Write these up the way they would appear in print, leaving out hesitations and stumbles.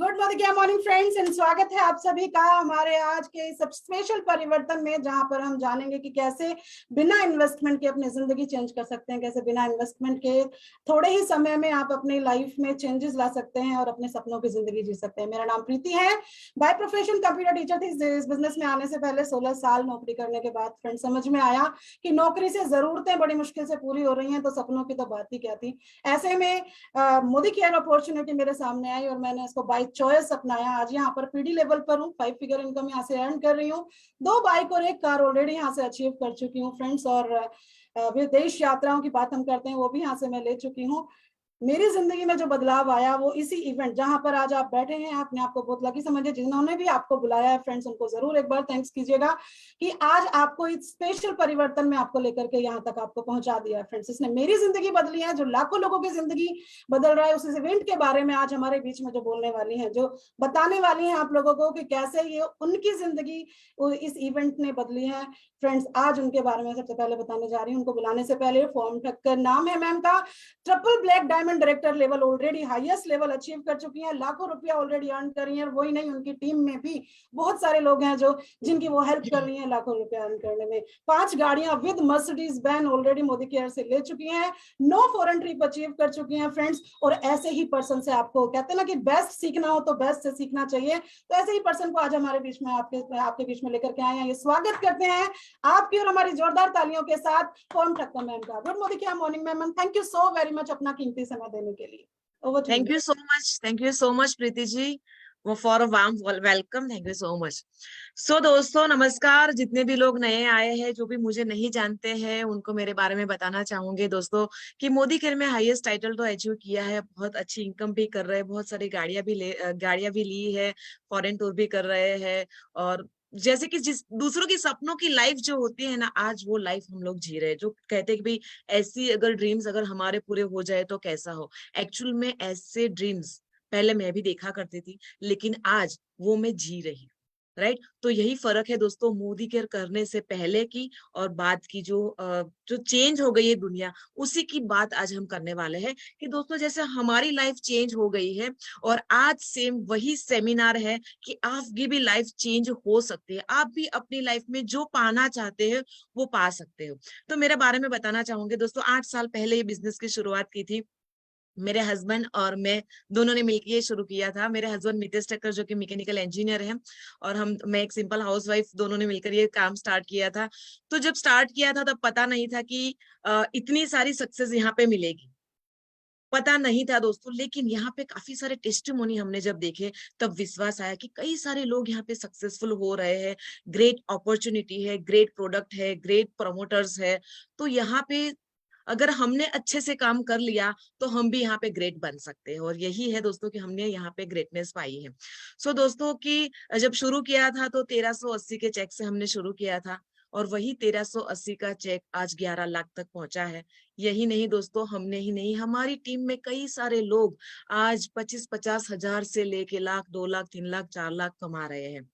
Good morning friends and स्वागत है आप सभी का हमारे आज के सब स्पेशल परिवर्तन में, जहां पर हम जानेंगे कि कैसे बिना इन्वेस्टमेंट के अपनी जिंदगी चेंज कर सकते हैं, कैसे बिना इन्वेस्टमेंट के थोड़े ही समय में आप अपनी लाइफ में चेंजेस ला सकते हैं और अपने सपनों की जिंदगी जी सकते हैं। मेरा नाम प्रीति है, बाय प्रोफेशन कंप्यूटर टीचर थी। इस बिजनेस में आने से पहले 16 साल नौकरी करने के बाद फ्रेंड समझ में आया कि नौकरी से जरूरतें बड़ी मुश्किल से पूरी हो रही हैं, तो सपनों की तो बात ही क्या थी। ऐसे में मोदी केयर अपॉर्चुनिटी मेरे सामने आई और मैंने इसको बाय चॉइस अपनाया। आज यहाँ पर पीडी लेवल पर हूँ, 5 फिगर इनकम यहाँ से अर्न कर रही हूँ, 2 बाइक और 1 कार ऑलरेडी यहाँ से अचीव कर चुकी हूँ फ्रेंड्स। और विदेश यात्राओं की बात हम करते हैं, वो भी यहाँ से मैं ले चुकी हूँ। मेरी जिंदगी में जो बदलाव आया वो इसी इवेंट, जहां पर आज आप बैठे हैं, अपने आप को बहुत लकी समझिए। जिन्होंने भी आपको बुलाया है फ्रेंड्स, उनको जरूर एक बार थैंक्स कीजिएगा कि आज आपको इस स्पेशल परिवर्तन में आपको लेकर के यहाँ तक आपको पहुंचा दिया है फ्रेंड्स। इसने मेरी जिंदगी बदली है, जो लाखों लोगों की जिंदगी बदल रहा है। उस इवेंट के बारे में आज हमारे बीच में जो बोलने वाली है, जो बताने वाली है आप लोगों को कि कैसे ये उनकी जिंदगी इस इवेंट ने बदली है फ्रेंड्स, आज उनके बारे में सबसे पहले बताने जा रही हूँ। उनको बुलाने से पहले, फोरम ठक्कर नाम है मैम का, triple black diamond director level already highest level achieve कर चुकी हैं, लाखों रुपया ऑलरेडी अर्न कर रही हैं। वही नहीं, उनकी टीम में भी बहुत सारे लोग हैं जो जिनकी वो हेल्प कर रही हैं लाखों रुपया अर्न करने में। 5 गाड़ियां with Mercedes ban already Modi care से ले चुकी हैं, 9 फॉरेन ट्रिप अचीव कर चुकी हैं फ्रेंड्स। और ऐसे ही पर्सन से, आपको कहते हैं ना कि बेस्ट सीखना हो तो बेस्ट से सीखना चाहिए, तो ऐसे ही पर्सन को आज हमारे बीच में आपके बीच में लेकर के आए हैं। ये स्वागत करते हैं आपकी और हमारी जोरदार तालियों के साथ फोरम ठक्कर मैम का। Good morning ma'am, thank you so very much अपना कीमती समय देने के लिए। Thank you so much Preeti ji for a warm welcome. Thank you so much. So दोस्तों नमस्कार। जितने भी लोग नए आए हैं, जो भी मुझे नहीं जानते हैं, उनको मेरे बारे में बताना चाहूंगे दोस्तों कि मोदी केयर में हाईएस्ट टाइटल तो अचीव किया है, बहुत अच्छी इनकम भी कर रहे हैं, बहुत सारी गाड़ियां भी ली है, फॉरेन टूर भी कर रहे हैं। और जैसे कि जिस दूसरों की सपनों की लाइफ जो होती है ना, आज वो लाइफ हम लोग जी रहे हैं। जो कहते हैं कि भाई ऐसी अगर ड्रीम्स अगर हमारे पूरे हो जाए तो कैसा हो। एक्चुअल में ऐसे ड्रीम्स पहले मैं भी देखा करती थी, लेकिन आज वो मैं जी रही। राइट। तो यही फर्क है दोस्तों, मोदी केयर करने से पहले की और बाद की जो चेंज हो गई है दुनिया, उसी की बात आज हम करने वाले हैं। कि दोस्तों जैसे हमारी लाइफ चेंज हो गई है, और आज सेम वही सेमिनार है कि आपकी भी लाइफ चेंज हो सकती है। आप भी अपनी लाइफ में जो पाना चाहते हैं वो पा सकते हो। तो मेरे बारे में बताना चाहूंगे दोस्तों, 8 साल पहले ये बिजनेस की शुरुआत की थी। मेरे हस्बैंड और मैं दोनों ने मिलकर ये शुरू किया था। मेरे हस्बैंड मितेश ठक्कर जो कि मैकेनिकल इंजीनियर हैं, और मैं एक सिंपल हाउसवाइफ, दोनों ने मिलकर ये काम स्टार्ट किया था। तो जब स्टार्ट किया था तब पता नहीं था कि इतनी सारी सक्सेस यहाँ पे मिलेगी, पता नहीं था दोस्तों। लेकिन यहाँ पे काफी सारे टेस्टिमोनी हमने जब देखे, तब विश्वास आया कि कई सारे लोग यहाँ पे सक्सेसफुल हो रहे हैं। ग्रेट अपॉर्चुनिटी है, ग्रेट प्रोडक्ट है, ग्रेट प्रमोटर्स है। तो यहाँ पे अगर हमने अच्छे से काम कर लिया तो हम भी यहाँ पे ग्रेट बन सकते हैं। और यही है दोस्तों कि हमने यहाँ पे ग्रेटनेस पाई है। सो दोस्तों कि जब शुरू किया था तो 1380 के चेक से हमने शुरू किया था, और वही 1380 का चेक आज 11 लाख तक पहुंचा है। यही नहीं दोस्तों, हमने ही नहीं, हमारी टीम में कई सारे लोग आज 25-50 हजार से लेके लाख, 2 लाख, 3 लाख, 4 लाख कमा रहे हैं।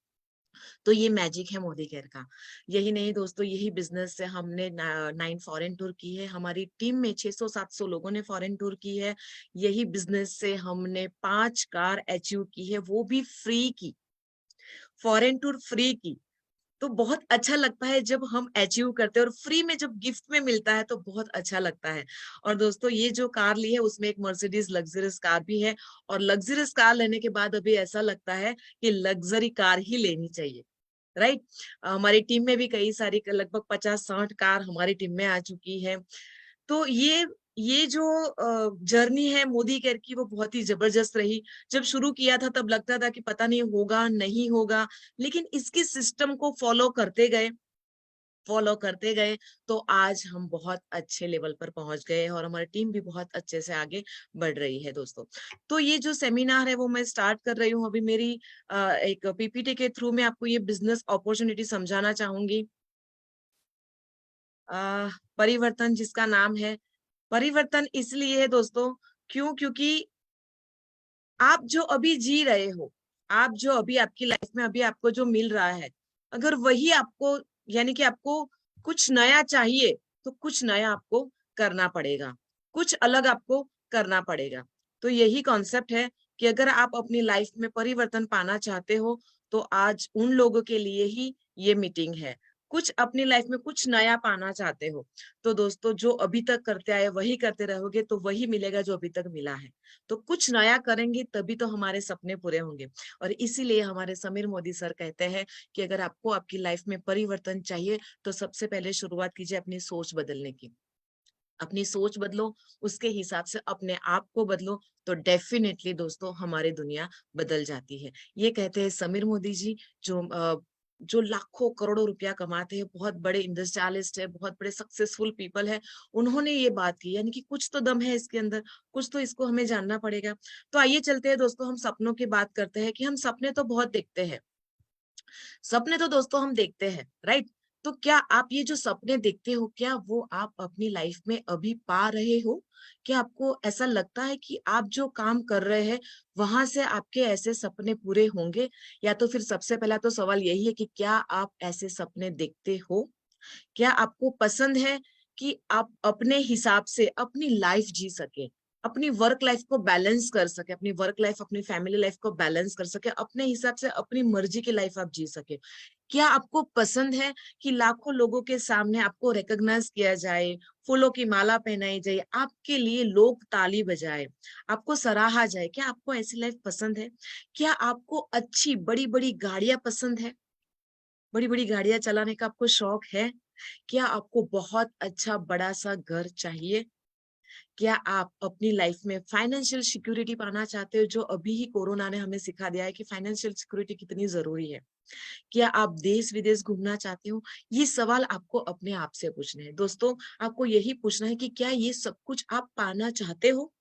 तो ये मैजिक है मोदी केयर का। यही नहीं दोस्तों, यही बिजनेस से हमने 9 फॉरेन टूर की है। हमारी टीम में 600-700 लोगों ने फॉरेन टूर की है। यही बिजनेस से हमने 5 कार अचीव की है, वो भी फ्री की, फॉरेन टूर फ्री की। तो बहुत अच्छा लगता है जब हम अचीव करते हैं, और फ्री में जब गिफ्ट में मिलता है तो बहुत अच्छा लगता है। और दोस्तों ये जो कार ली है उसमें एक मर्सिडीज लग्जरियस कार भी है, और लग्जरियस कार लेने के बाद अभी ऐसा लगता है कि लग्जरी कार ही लेनी चाहिए। राइट। हमारी टीम में भी कई सारी, लगभग 50-60 कार हमारी टीम में आ चुकी है। तो ये जो जर्नी है मोदी केयर की, वो बहुत ही जबरदस्त रही। जब शुरू किया था तब लगता था कि पता नहीं होगा नहीं होगा, लेकिन इसके सिस्टम को फॉलो करते गए तो आज हम बहुत अच्छे लेवल पर पहुंच गए, और हमारी टीम भी बहुत अच्छे से आगे बढ़ रही है दोस्तों। तो ये जो सेमिनार है वो मैं स्टार्ट कर रही हूँ अभी। मेरी एक पीपीटी के थ्रू में आपको ये बिजनेस अपॉर्चुनिटी समझाना चाहूंगी। परिवर्तन जिसका नाम है, परिवर्तन इसलिए है दोस्तों क्योंकि आप जो अभी जी रहे हो, आप जो अभी आपकी लाइफ में अभी आपको जो मिल रहा है, अगर वही आपको, यानी कि आपको कुछ नया चाहिए, तो कुछ नया आपको करना पड़ेगा, कुछ अलग आपको करना पड़ेगा। तो यही कॉन्सेप्ट है कि अगर आप अपनी लाइफ में परिवर्तन पाना चाहते हो तो आज उन लोगों के लिए ही ये मीटिंग है। कुछ अपनी लाइफ में कुछ नया पाना चाहते हो तो दोस्तों जो अभी तक करते आए वही करते रहोगे तो वही मिलेगा जो अभी तक मिला है। तो कुछ नया करेंगे तभी तो हमारे सपने पूरे होंगे। और इसीलिए हमारे समीर मोदी सर कहते हैं कि अगर आपको आपकी लाइफ में परिवर्तन चाहिए तो सबसे पहले शुरुआत कीजिए अपनी सोच बदलने की। अपनी सोच बदलो, उसके हिसाब से अपने आप को बदलो, तो डेफिनेटली दोस्तों हमारी दुनिया बदल जाती है। ये कहते हैं समीर मोदी जी, जो लाखों करोड़ों रुपया कमाते हैं, बहुत बड़े इंडस्ट्रियलिस्ट है, बहुत बड़े सक्सेसफुल पीपल है। उन्होंने ये बात की, यानी कि कुछ तो दम है इसके अंदर, कुछ तो इसको हमें जानना पड़ेगा। तो आइए चलते हैं दोस्तों, हम सपनों की बात करते हैं कि हम सपने तो बहुत देखते हैं। सपने तो दोस्तों हम देखते हैं, राइट? तो क्या आप ये जो सपने देखते हो, क्या वो आप अपनी लाइफ में अभी पा रहे हो? क्या आपको ऐसा लगता है कि आप जो काम कर रहे हैं वहां से आपके ऐसे सपने पूरे होंगे? या तो फिर सबसे पहला तो सवाल यही है कि क्या आप ऐसे सपने देखते हो? क्या आपको पसंद है कि आप अपने हिसाब से अपनी लाइफ जी सके, अपनी वर्क लाइफ को बैलेंस कर सके, अपनी वर्क लाइफ अपनी फैमिली लाइफ को बैलेंस कर सके, अपने हिसाब से अपनी मर्जी की लाइफ आप जी सके? क्या आपको पसंद है कि लाखों लोगों के सामने आपको रिकॉग्नाइज किया जाए, फूलों की माला पहनाई जाए, आपके लिए लोग ताली बजाए, आपको सराहा जाए? क्या आपको ऐसी लाइफ पसंद है? क्या आपको अच्छी बड़ी बड़ी गाड़ियां पसंद है? बड़ी बड़ी गाड़ियां चलाने का आपको शौक है? क्या आपको बहुत अच्छा बड़ा सा घर चाहिए? क्या आप अपनी लाइफ में फाइनेंशियल सिक्योरिटी पाना चाहते हो, जो अभी ही कोरोना ने हमें सिखा दिया है कि फाइनेंशियल सिक्योरिटी कितनी जरूरी है? क्या आप देश विदेश घूमना चाहते हो? ये सवाल आपको अपने आप से पूछने हैं दोस्तों। आपको यही पूछना है कि क्या ये सब कुछ आप पाना चाहते हो,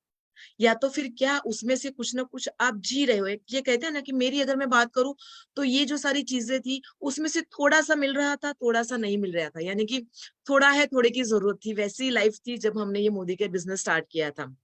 या तो फिर क्या उसमें से कुछ ना कुछ आप जी रहे हो? ये कहते हैं ना कि मेरी अगर मैं बात करूं तो ये जो सारी चीजें थी उसमें से थोड़ा सा मिल रहा था, थोड़ा सा नहीं मिल रहा था, यानी कि थोड़ा है थोड़े की जरूरत थी। वैसी लाइफ थी जब हमने ये मोदी के बिजनेस स्टार्ट किया था,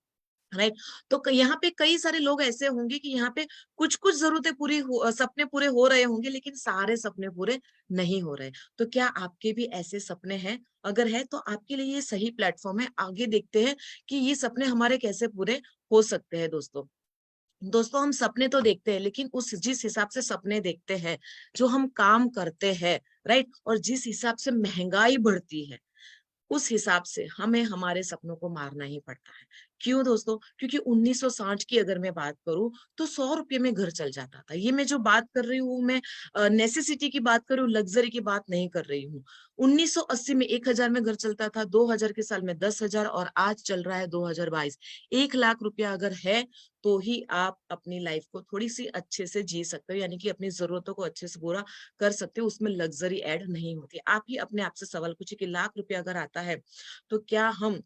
राइट? तो यहाँ पे कई सारे लोग ऐसे होंगे कि यहाँ पे कुछ कुछ जरूरतें सपने पूरे हो रहे होंगे, लेकिन सारे सपने पूरे नहीं हो रहे। तो क्या आपके भी ऐसे सपने हैं? अगर है तो आपके लिए ये सही प्लेटफॉर्म है। आगे देखते हैं कि ये सपने हमारे कैसे पूरे हो सकते हैं। दोस्तों दोस्तों हम सपने तो देखते हैं, लेकिन उस जिस हिसाब से सपने देखते हैं, जो हम काम करते हैं, राइट, और जिस हिसाब से महंगाई बढ़ती है, उस हिसाब से हमें हमारे सपनों को मारना ही पड़ता है। क्यों दोस्तों? क्योंकि 1960 की अगर मैं बात करूं तो 100 रुपये में घर चल जाता था। ये मैं जो बात कर रही हूँ, मैं नेसेसिटी की बात कर रही हूँ, लग्जरी की बात नहीं कर रही हूँ। 1980 में 1000 में घर चलता था, 2000 के साल में 10,000, और आज चल रहा है 2022। 1 लाख रुपया अगर है तो ही आप अपनी लाइफ को थोड़ी सी अच्छे से जी सकते हो, यानी कि अपनी जरूरतों को अच्छे से पूरा कर सकते हो। उसमें लग्जरी ऐड नहीं होती। आप ही अपने आप से सवाल पूछिए कि लाख रुपया अगर आता है तो क्या हम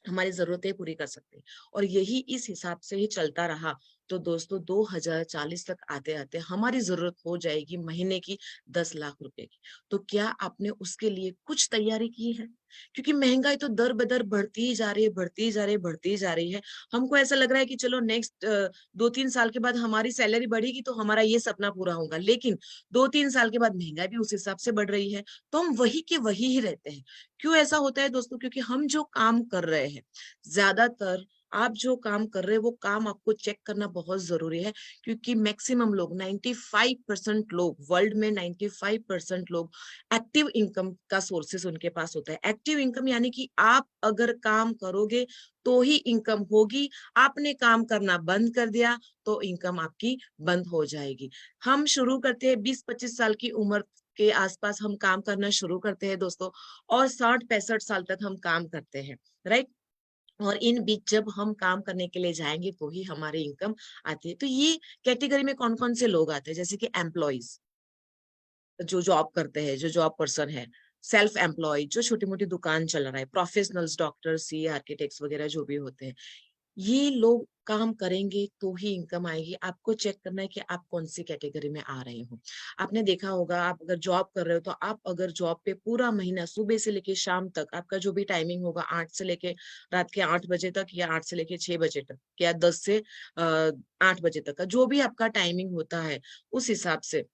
हमारी जरूरतें पूरी कर सकते हैं? और यही इस हिसाब से ही चलता रहा तो दोस्तों 2040 तक आते आते हमारी जरूरत हो जाएगी महीने की 10 लाख रुपए की। तो क्या आपने उसके लिए कुछ तैयारी की है? क्योंकि महंगाई तो दर बदर बढ़ती ही जा रही है, बढ़ती ही जा रही है, बढ़ती ही जा रही है। हमको ऐसा लग रहा है कि चलो नेक्स्ट 2-3 साल के बाद हमारी सैलरी बढ़ेगी तो हमारा ये सपना पूरा होगा, लेकिन 2-3 साल के बाद महंगाई भी उस हिसाब से बढ़ रही है, तो हम वही के वही ही रहते हैं। क्यों ऐसा होता है दोस्तों? क्योंकि हम जो काम कर रहे हैं, ज्यादातर आप जो काम कर रहे हैं वो काम आपको चेक करना बहुत जरूरी है। क्योंकि मैक्सिमम लोग 95% लोग वर्ल्ड में 95% लोग एक्टिव इनकम का सोर्सेस उनके पास होता है। एक्टिव इनकम यानी कि आप अगर काम करोगे तो ही इनकम होगी, आपने काम करना बंद कर दिया तो इनकम आपकी बंद हो जाएगी। हम शुरू करते हैं 20-25 साल की उम्र के आसपास हम काम करना शुरू करते हैं दोस्तों, और 60-65 साल तक हम काम करते हैं, राइट? और इन बीच जब हम काम करने के लिए जाएंगे तो ही हमारी इनकम आती है। तो ये कैटेगरी में कौन कौन से लोग आते हैं? जैसे कि एम्प्लॉइज, जो जॉब करते हैं, जो जॉब पर्सन है, सेल्फ एम्प्लॉय, जो छोटी मोटी दुकान चल रहा है, प्रोफेशनल्स, डॉक्टर, सी आर्किटेक्ट्स वगैरह जो भी होते हैं, ये लोग काम करेंगे तो ही इनकम आएगी। आपको चेक करना है कि आप कौन सी कैटेगरी में आ रहे हो। आपने देखा होगा, आप अगर जॉब कर रहे हो तो आप अगर जॉब पे पूरा महीना सुबह से लेके शाम तक आपका जो भी टाइमिंग होगा, 8 से लेके रात के 8 बजे तक, या 8 से लेके 6 बजे तक, या 10 से 8 बजे तक का जो भी आपका टाइमिंग होता है, उस हिसाब से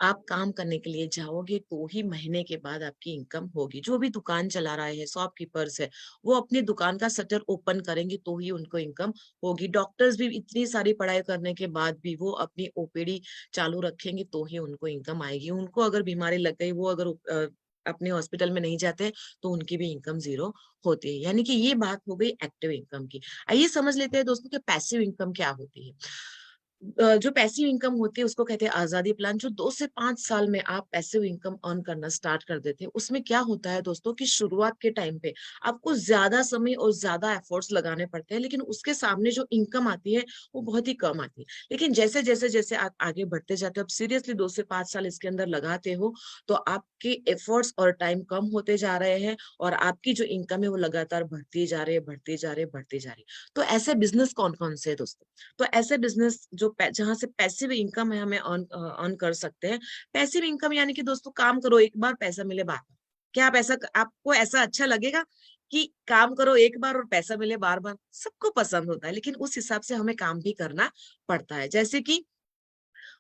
आप काम करने के लिए जाओगे तो ही महीने के बाद आपकी इनकम होगी। जो भी दुकान चला रहा है, शॉपकीपर्स है, वो अपनी दुकान का शटर ओपन करेंगे तो ही उनको इनकम होगी। डॉक्टर्स भी इतनी सारी पढ़ाई करने के बाद भी वो अपनी ओपीडी चालू रखेंगे तो ही उनको इनकम आएगी। उनको अगर बीमारी लग गई, वो अगर अपने हॉस्पिटल में नहीं जाते तो उनकी भी इनकम जीरो होती है। यानी कि ये बात हो गई एक्टिव इनकम की। आइए समझ लेते हैं दोस्तों कि पैसिव इनकम क्या होती है। जो पैसिव इनकम होती है उसको कहते हैं आजादी प्लान। जो 2 से 5 साल में आप पैसिव इनकम अर्न करना स्टार्ट कर देते हैं, उसमें क्या होता है दोस्तों कि शुरुआत के टाइम पे आपको ज्यादा समय और ज्यादा एफर्ट्स लगाने पड़ते हैं, लेकिन उसके सामने जो इनकम आती है वो बहुत ही कम आती है। लेकिन जैसे जैसे जैसे आप आगे बढ़ते जाते हो, आप सीरियसली 2 से 5 साल इसके अंदर लगाते हो, तो आपके एफर्ट्स और टाइम कम होते जा रहे हैं और आपकी जो इनकम है वो लगातार बढ़ती जा रही है, बढ़ती जा रही है, बढ़ती जा रही है। तो ऐसे बिजनेस कौन कौन से है दोस्तों? तो ऐसे बिजनेस जो जहां से पैसिव इनकम है, हमें अर्न कर सकते हैं। पैसिव इनकम यानी कि दोस्तों काम करो एक बार, पैसा मिले बार बार। क्या आप ऐसा, आपको ऐसा अच्छा लगेगा कि काम करो एक बार और पैसा मिले बार बार? सबको पसंद होता है, लेकिन उस हिसाब से हमें काम भी करना पड़ता है। जैसे कि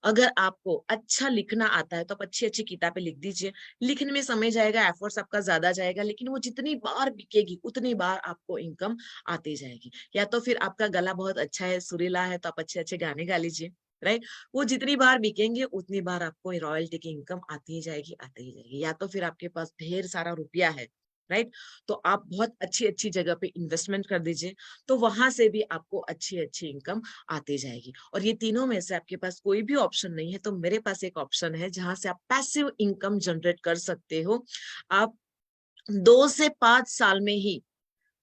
अगर आपको अच्छा लिखना आता है तो आप अच्छी अच्छी किताबें लिख दीजिए। लिखने में समय जाएगा, एफर्ट्स आपका ज्यादा जाएगा, लेकिन वो जितनी बार बिकेगी उतनी बार आपको इनकम आती जाएगी। या तो फिर आपका गला बहुत अच्छा है, सुरीला है, तो आप अच्छे अच्छे गाने गा लीजिए, राइट। वो जितनी बार बिकेंगे उतनी बार आपको रॉयल्टी की इनकम आती ही जाएगी, आती ही जाएगी। या तो फिर आपके पास ढेर सारा रुपया है, राइट, तो आप बहुत अच्छी अच्छी जगह पे इन्वेस्टमेंट कर दीजिए, तो वहां से भी आपको अच्छी अच्छी इनकम आती जाएगी। और ये तीनों में से आपके पास कोई भी ऑप्शन नहीं है, तो मेरे पास एक ऑप्शन है जहां से आप पैसिव इनकम जनरेट कर सकते हो। आप 2 से 5 साल में ही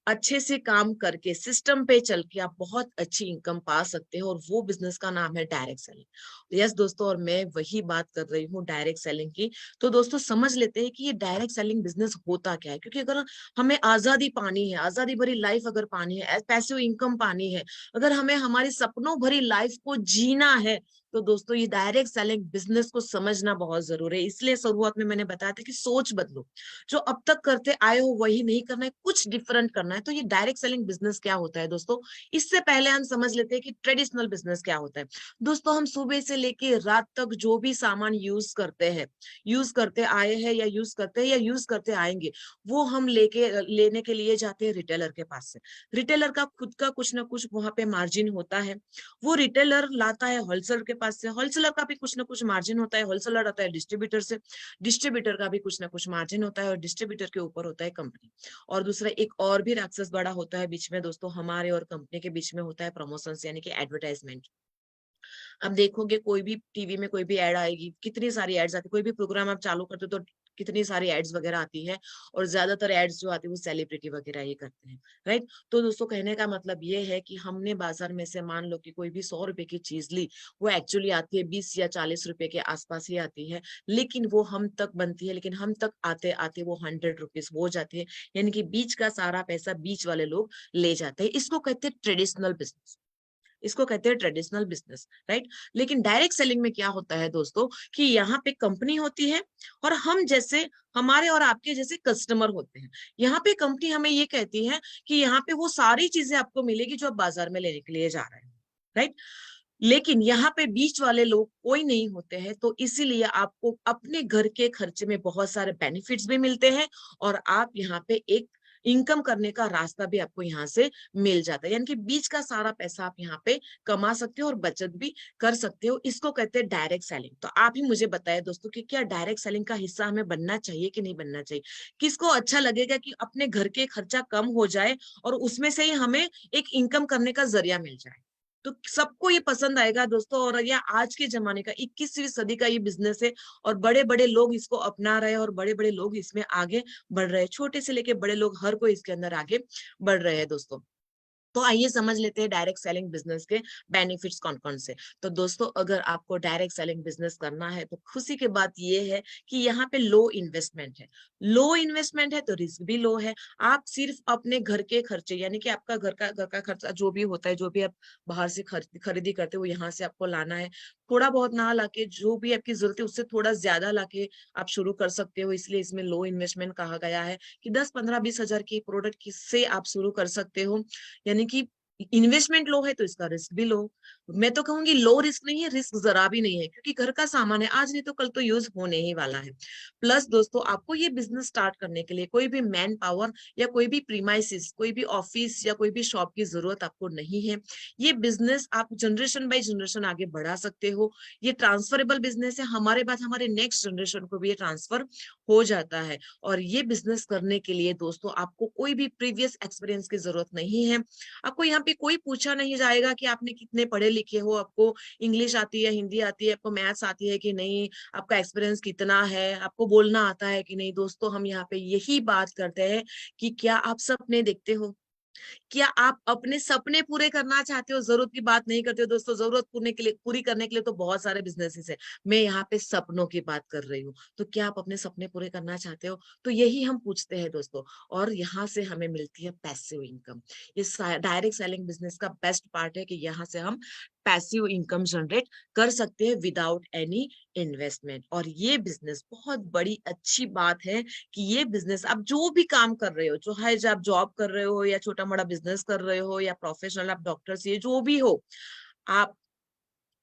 अच्छे से काम करके सिस्टम पे चल के आप बहुत अच्छी इनकम पा सकते हो, और वो बिजनेस का नाम है डायरेक्ट सेलिंग। यस दोस्तों, और मैं वही बात कर रही हूँ डायरेक्ट सेलिंग की। तो दोस्तों समझ लेते हैं कि ये डायरेक्ट सेलिंग बिजनेस होता क्या है। क्योंकि अगर हमें आजादी पानी है, आजादी भरी लाइफ अगर पानी है, पैसिव इनकम पानी है, अगर हमें हमारी सपनों भरी लाइफ को जीना है, तो दोस्तों ये डायरेक्ट सेलिंग बिजनेस को समझना बहुत जरूरी है। इसलिए शुरुआत में मैंने बताया था कि सोच बदलो, जो अब तक करते आए हो वही नहीं करना है, कुछ डिफरेंट करना है। तो ये डायरेक्ट सेलिंग बिजनेस क्या होता है दोस्तों, इससे पहले हम समझ लेते हैं कि ट्रेडिशनल बिजनेस क्या होता है। दोस्तों हम सुबह से लेके रात तक जो भी सामान यूज करते हैं, यूज करते आए हैं या यूज करते हैं या यूज करते आएंगे, वो हम लेने के लिए जाते हैं रिटेलर के पास से। रिटेलर का खुद का कुछ ना कुछ वहां पे मार्जिन होता है। वो रिटेलर लाता है होलसेलर के पास से, होलसेलर का भी कुछ ना कुछ मार्जिन होता है, होलसेलर आता है डिस्ट्रीब्यूटर से, डिस्ट्रीब्यूटर का भी कुछ ना कुछ मार्जिन होता है, और डिस्ट्रीब्यूटर के ऊपर होता है कंपनी। और दूसरा एक और भी राक्षस बड़ा होता है बीच में दोस्तों, हमारे और कंपनी के बीच में होता है प्रमोशन, यानी कि एडवर्टाइजमेंट। अब देखोगे कोई भी टीवी में कोई भी एड आएगी, कितनी सारी एड्स आती है, कोई भी प्रोग्राम आप चालू करते हो तो कितनी सारी एड्स वगैरह आती है, और ज्यादातर एड्स जो आती है वो सेलिब्रिटी वगैरह ये करते हैं, राइट। तो दोस्तों कहने का मतलब ये है कि हमने बाजार में से मान लो कि कोई भी 100 रुपए की चीज ली, वो एक्चुअली आती है 20 या 40 रुपए के आसपास ही आती है, लेकिन वो हम तक बनती है, लेकिन हम तक आते आते वो 100 रुपीज हो जाती है। यानी कि बीच का सारा पैसा बीच वाले लोग ले जाते हैं। इसको कहते हैं ट्रेडिशनल बिजनेस, इसको कहते हैं ट्रेडिशनल बिजनेस, राइट। लेकिन डायरेक्ट सेलिंग में क्या होता है दोस्तों कि यहाँ पे कंपनी होती है, और हम जैसे हमारे और आपके जैसे कस्टमर होते हैं। यहाँ पे कंपनी हमें ये कहती है कि यहाँ पे वो सारी चीजें आपको मिलेगी जो आप बाजार में लेने के लिए जा रहे हैं, राइट। लेकिन यहाँ पे बीच वाले लोग कोई नहीं होते हैं, तो इसीलिए आपको अपने घर के खर्चे में बहुत सारे बेनिफिट्स भी मिलते हैं, और आप यहाँ पे एक इनकम करने का रास्ता भी आपको यहाँ से मिल जाता है। यानी कि बीच का सारा पैसा आप यहाँ पे कमा सकते हो और बचत भी कर सकते हो। इसको कहते हैं डायरेक्ट सेलिंग। तो आप ही मुझे बताएं दोस्तों कि क्या डायरेक्ट सेलिंग का हिस्सा हमें बनना चाहिए कि नहीं बनना चाहिए? किसको अच्छा लगेगा कि अपने घर के खर्चा कम हो जाए और उसमें से ही हमें एक इनकम करने का जरिया मिल जाए? तो सबको ये पसंद आएगा दोस्तों। और यह आज के जमाने का 21वीं सदी का ये बिजनेस है, और बड़े बड़े लोग इसको अपना रहे हैं, और बड़े बड़े लोग इसमें आगे बढ़ रहे हैं। छोटे से लेके बड़े लोग हर कोई इसके अंदर आगे बढ़ रहे हैं दोस्तों। तो आइए समझ लेते हैं डायरेक्ट सेलिंग बिजनेस के बेनिफिट्स कौन कौन से। तो दोस्तों अगर आपको डायरेक्ट सेलिंग बिजनेस करना है तो खुशी की बात ये है कि यहाँ पे लो इन्वेस्टमेंट है। लो इन्वेस्टमेंट है तो रिस्क भी लो है। आप सिर्फ अपने घर के खर्चे, यानी कि आपका घर का खर्चा जो भी होता है, जो भी आप बाहर से खरीदी करते हो, यहाँ से आपको लाना है। थोड़ा बहुत ना लाके, जो भी आपकी जरूरत है उससे थोड़ा ज्यादा लाके आप शुरू कर सकते हो। इसलिए इसमें लो इन्वेस्टमेंट कहा गया है कि 10, 15, 20 हजार की प्रोडक्ट से आप शुरू कर सकते हो। यानी कि इन्वेस्टमेंट लो है तो इसका रिस्क भी लो। मैं तो कहूंगी लो रिस्क नहीं है, रिस्क जरा भी नहीं है, क्योंकि घर का सामान है, आज नहीं तो कल तो यूज होने ही वाला है। प्लस दोस्तों, आपको ये बिजनेस स्टार्ट करने के लिए कोई भी मैन पावर या कोई भी प्रीमाइसिस, कोई भी ऑफिस या कोई भी शॉप की जरूरत आपको नहीं है। ये बिजनेस आप जनरेशन बाय जनरेशन आगे बढ़ा सकते हो। ये ट्रांसफरेबल बिजनेस है, हमारे बाद हमारे नेक्स्ट जनरेशन को भी ये ट्रांसफर हो जाता है। और ये बिजनेस करने के लिए दोस्तों आपको कोई भी प्रीवियस एक्सपीरियंस की जरूरत नहीं है। आपको यहाँ पे कोई पूछा नहीं जाएगा कि आपने कितने पढ़े लिखे हो, आपको इंग्लिश आती है, हिंदी आती है, आपको मैथ्स आती है कि नहीं, आपका एक्सपीरियंस कितना है, आपको बोलना आता है कि नहीं। दोस्तों, हम यहाँ पे यही बात करते हैं कि क्या आप सपने देखते हो, क्या आप अपने सपने पूरे करना चाहते हो। जरूरत की बात नहीं करते हो दोस्तों, जरूरत पूरी करने के लिए तो बहुत सारे बिजनेसेस है। मैं यहाँ पे सपनों की बात कर रही हूँ। तो क्या आप अपने सपने पूरे करना चाहते हो, तो यही हम पूछते हैं दोस्तों। और यहाँ से हमें मिलती है पैसिव इनकम। ये डायरेक्ट सेलिंग बिजनेस का बेस्ट पार्ट है कि यहाँ से हम पैसिव इनकम जनरेट कर सकते हैं विदाउट एनी इन्वेस्टमेंट। और ये बिजनेस बहुत बड़ी अच्छी बात है कि ये बिजनेस आप जो भी काम कर रहे हो, जो है, जब आप जॉब कर रहे हो या छोटा मोटा बिजनेस कर रहे हो या प्रोफेशनल आप डॉक्टर से जो भी हो, आप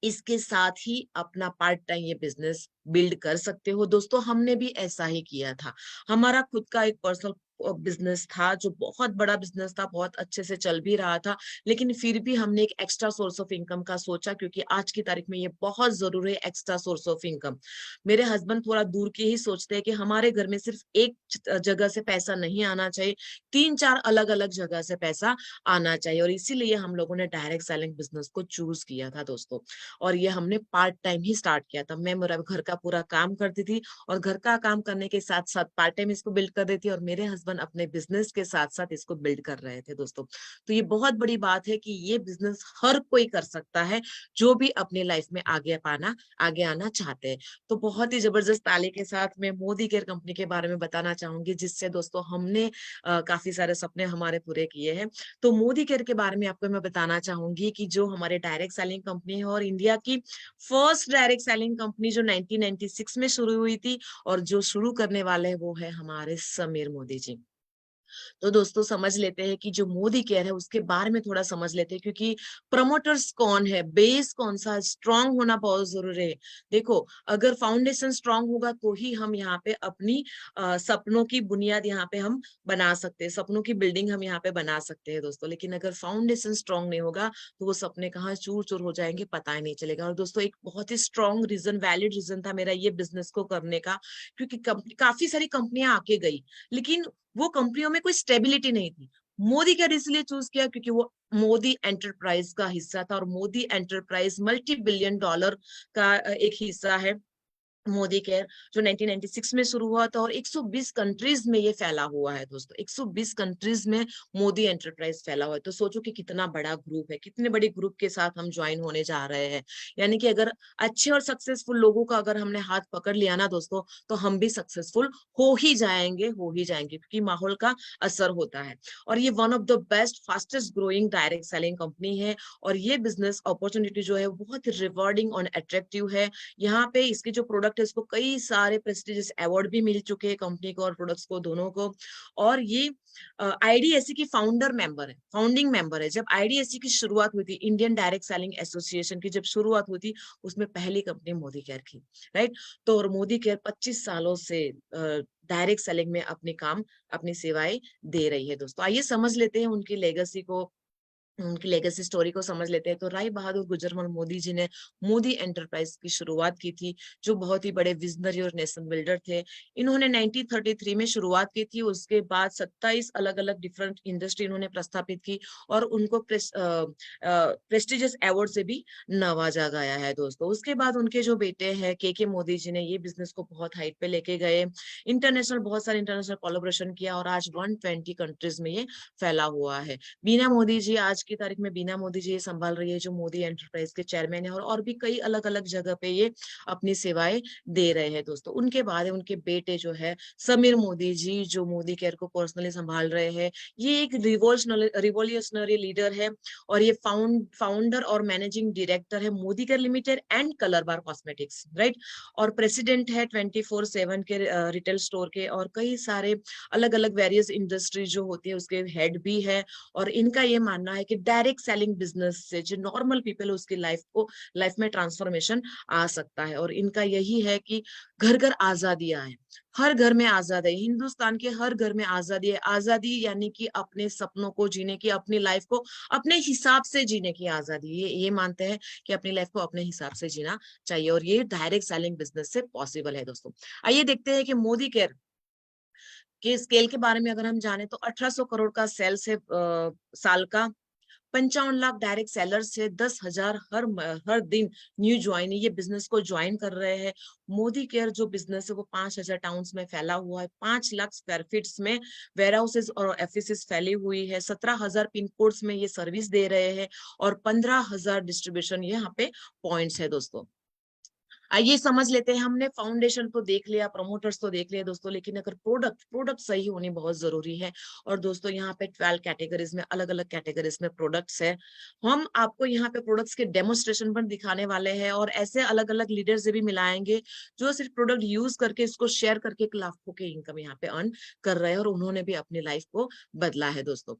इसके साथ ही अपना पार्ट टाइम ये बिजनेस बिल्ड कर सकते हो। दोस्तों, हमने भी ऐसा ही किया था। हमारा खुद का एक पर्सनल बिजनेस था, जो बहुत बड़ा बिजनेस था, बहुत अच्छे से चल भी रहा था। लेकिन फिर भी हमने एक एक्स्ट्रा सोर्स ऑफ इनकम का सोचा, क्योंकि आज की तारीख में ये बहुत जरूरी है, एक्स्ट्रा सोर्स ऑफ इनकम। मेरे हस्बैंड थोड़ा दूर के ही सोचते हैं कि हमारे घर में सिर्फ एक जगह से पैसा नहीं आना चाहिए, 3-4 अलग अलग जगह से पैसा आना चाहिए। और इसीलिए हम लोगों ने डायरेक्ट सेलिंग बिजनेस को चूज किया था दोस्तों। और ये हमने पार्ट टाइम ही स्टार्ट किया था। मैं मेरा घर का पूरा काम करती थी, और घर का काम करने के साथ साथ पार्ट टाइम इसको बिल्ड कर रही थी, और मेरे हस्बैंड अपने बिजनेस के साथ साथ इसको बिल्ड कर रहे थे दोस्तों। तो ये बहुत बड़ी बात है कि ये बिजनेस हर कोई कर सकता है, जो भी अपनी लाइफ में आगे आना चाहते हैं। तो बहुत ही जबरदस्त ताली के साथ मैं मोदी केयर कंपनी के बारे में बताना चाहूंगी, जिससे दोस्तों हमने काफी सारे सपने हमारे पूरे किए हैं। तो मोदी केयर के बारे में आपको मैं बताना चाहूंगी कि जो हमारे डायरेक्ट सेलिंग कंपनी है, और इंडिया की फर्स्ट डायरेक्ट सेलिंग कंपनी जो 1996 में शुरू हुई थी, और जो शुरू करने वाले हैं वो है हमारे समीर मोदी जी। तो दोस्तों, समझ लेते हैं कि जो मोदी केयर है उसके बारे में थोड़ा समझ लेते हैं, क्योंकि प्रमोटर्स कौन है, बेस कौन सा, स्ट्रांग होना बहुत जरूरी है। देखो, अगर फाउंडेशन स्ट्रांग होगा तो ही हम यहाँ पे अपनी सपनों की बुनियाद यहाँ पे हम बना सकते हैं, सपनों की बिल्डिंग हम यहाँ पे बना सकते हैं दोस्तों। लेकिन अगर फाउंडेशन स्ट्रांग नहीं होगा तो वो सपने कहाँ चूर चूर हो जाएंगे, पता ही नहीं चलेगा। और दोस्तों, एक बहुत ही स्ट्रांग रीजन, वैलिड रीजन था मेरा ये बिजनेस को करने का, क्योंकि काफी सारी कंपनियां आके गई, लेकिन वो कंपनियों में कोई स्टेबिलिटी नहीं थी। मोदी केयर इसलिए चूज किया क्योंकि वो मोदी एंटरप्राइज का हिस्सा था, और मोदी एंटरप्राइज $multi-billion का एक हिस्सा है। मोदी केयर जो 1996 में शुरू हुआ था, और 120 कंट्रीज में ये फैला हुआ है दोस्तों। 120 कंट्रीज में मोदी एंटरप्राइज फैला हुआ है। तो सोचो कि कितना बड़ा ग्रुप है, कितने बड़े ग्रुप के साथ हम ज्वाइन होने जा रहे हैं। यानी कि अगर अच्छे और सक्सेसफुल लोगों का अगर हमने हाथ पकड़ लिया ना दोस्तों, तो हम भी सक्सेसफुल हो ही जाएंगे, क्योंकि माहौल का असर होता है। और ये one of the best fastest growing direct selling company है। और ये बिजनेस अपॉर्चुनिटी जो है वो बहुत ही और अट्रैक्टिव है। यहाँ पे इसके जो प्रोडक्ट, इसको कई सारे प्रेस्टिजियस अवार्ड भी मिल चुके हैं, कंपनी को और प्रोडक्ट्स को, दोनों को। और ये आईडीएससी की फाउंडिंग मेंबर है। जब आईडीएससी की शुरुआत हुई थी, इंडियन डायरेक्ट सेलिंग एसोसिएशन की जब शुरुआत हुई थी, उसमें पहली कंपनी मोदी केयर की, राइट। तो और मोदी केयर 25 सालों से डायरेक्ट सेलिंग में अपनी सेवाएं दे रही है दोस्तों। आइए समझ लेते हैं उनकी लेगेसी स्टोरी को समझ लेते हैं। तो राय बहादुर गुजरमल मोदी जी ने मोदी एंटरप्राइज की शुरुआत की थी, जो बहुत ही बड़े विजनरी और नेशन बिल्डर थे। इन्होंने 1933 में शुरुआत की थी। उसके बाद 27 अलग अलग डिफरेंट इंडस्ट्री इन्होंने प्रस्थापित की, और उनको प्रेस्टिजियस अवार्ड से भी नवाजा गया है दोस्तों। उसके बाद उनके जो बेटे हैं के मोदी जी ने ये बिजनेस को बहुत हाइट पे लेके गए, बहुत सारे इंटरनेशनल कोलैबोरेशन किया, और आज 120 कंट्रीज में ये फैला हुआ है। बीना मोदी जी, आज की तारीख में बीना मोदी जी ये संभाल रही है, जो मोदी एंटरप्राइज के चेयरमैन है, और भी कई अलग अलग जगह पे ये अपनी सेवाएं दे रहे हैं दोस्तों। उनके बाद उनके बेटे जो है समीर मोदी जी, जो मोदी केयर को पर्सनली संभाल रहे हैं। ये एक रिवोल्यूशनरी लीडर है, और ये फाउंडर और मैनेजिंग डायरेक्टर है Modi care limited and colour bar cosmetics, right. और प्रेसिडेंट है 24/7 के रिटेल स्टोर के, और कई सारे अलग अलग वेरियस इंडस्ट्री जो होती है उसके हेड भी है। और इनका ये मानना है कि डायरेक्ट सेलिंग बिजनेस से जो नॉर्मल पीपल है उसकी लाइफ में ट्रांसफॉर्मेशन आ सकता है। और इनका यही है कि घर घर आजादियां है, हर घर में आजादी है, हिंदुस्तान के हर घर में आजादी है। आजादी यानी कि अपने सपनों को जीने की, अपनी लाइफ को अपने हिसाब से जीने की आजादी। ये मानते हैं कि अपनी लाइफ को अपने हिसाब से जीना चाहिए, और ये डायरेक्ट सेलिंग बिजनेस से पॉसिबल है दोस्तों। आइए देखते हैं कि मोदी केयर के स्केल के बारे में अगर हम जाने तो 1800 करोड़ का सेल्स है साल का, 55 लाख डायरेक्ट सेलर्स से, 10,000 हर दिन न्यू ज्वाइन ये बिजनेस को ज्वाइन कर रहे हैं। मोदी केयर जो बिजनेस है वो 5,000 टाउन्स में फैला हुआ है, 5 लाख स्क्वायर फीट्स में वेयर हाउसेज और ऑफिसेज फैली हुई है, 17,000 पिन कोड्स में ये सर्विस दे रहे हैं, और 15,000 डिस्ट्रीब्यूशन यहाँ पे पॉइंट्स है दोस्तों। आइए समझ लेते हैं, हमने फाउंडेशन तो देख लिया, प्रमोटर्स तो देख लिया दोस्तों, लेकिन अगर प्रोडक्ट सही होनी बहुत जरूरी है। और दोस्तों यहाँ पे 12 कैटेगरीज में, अलग अलग कैटेगरीज में प्रोडक्ट्स है। हम आपको यहाँ पे प्रोडक्ट्स के डेमोन्स्ट्रेशन पर दिखाने वाले हैं, और ऐसे अलग अलग लीडर से भी मिलाएंगे जो सिर्फ प्रोडक्ट यूज करके इसको शेयर करके लाखों के इनकम यहाँ पे अर्न कर रहे हैं, और उन्होंने भी अपनी लाइफ को बदला है दोस्तों।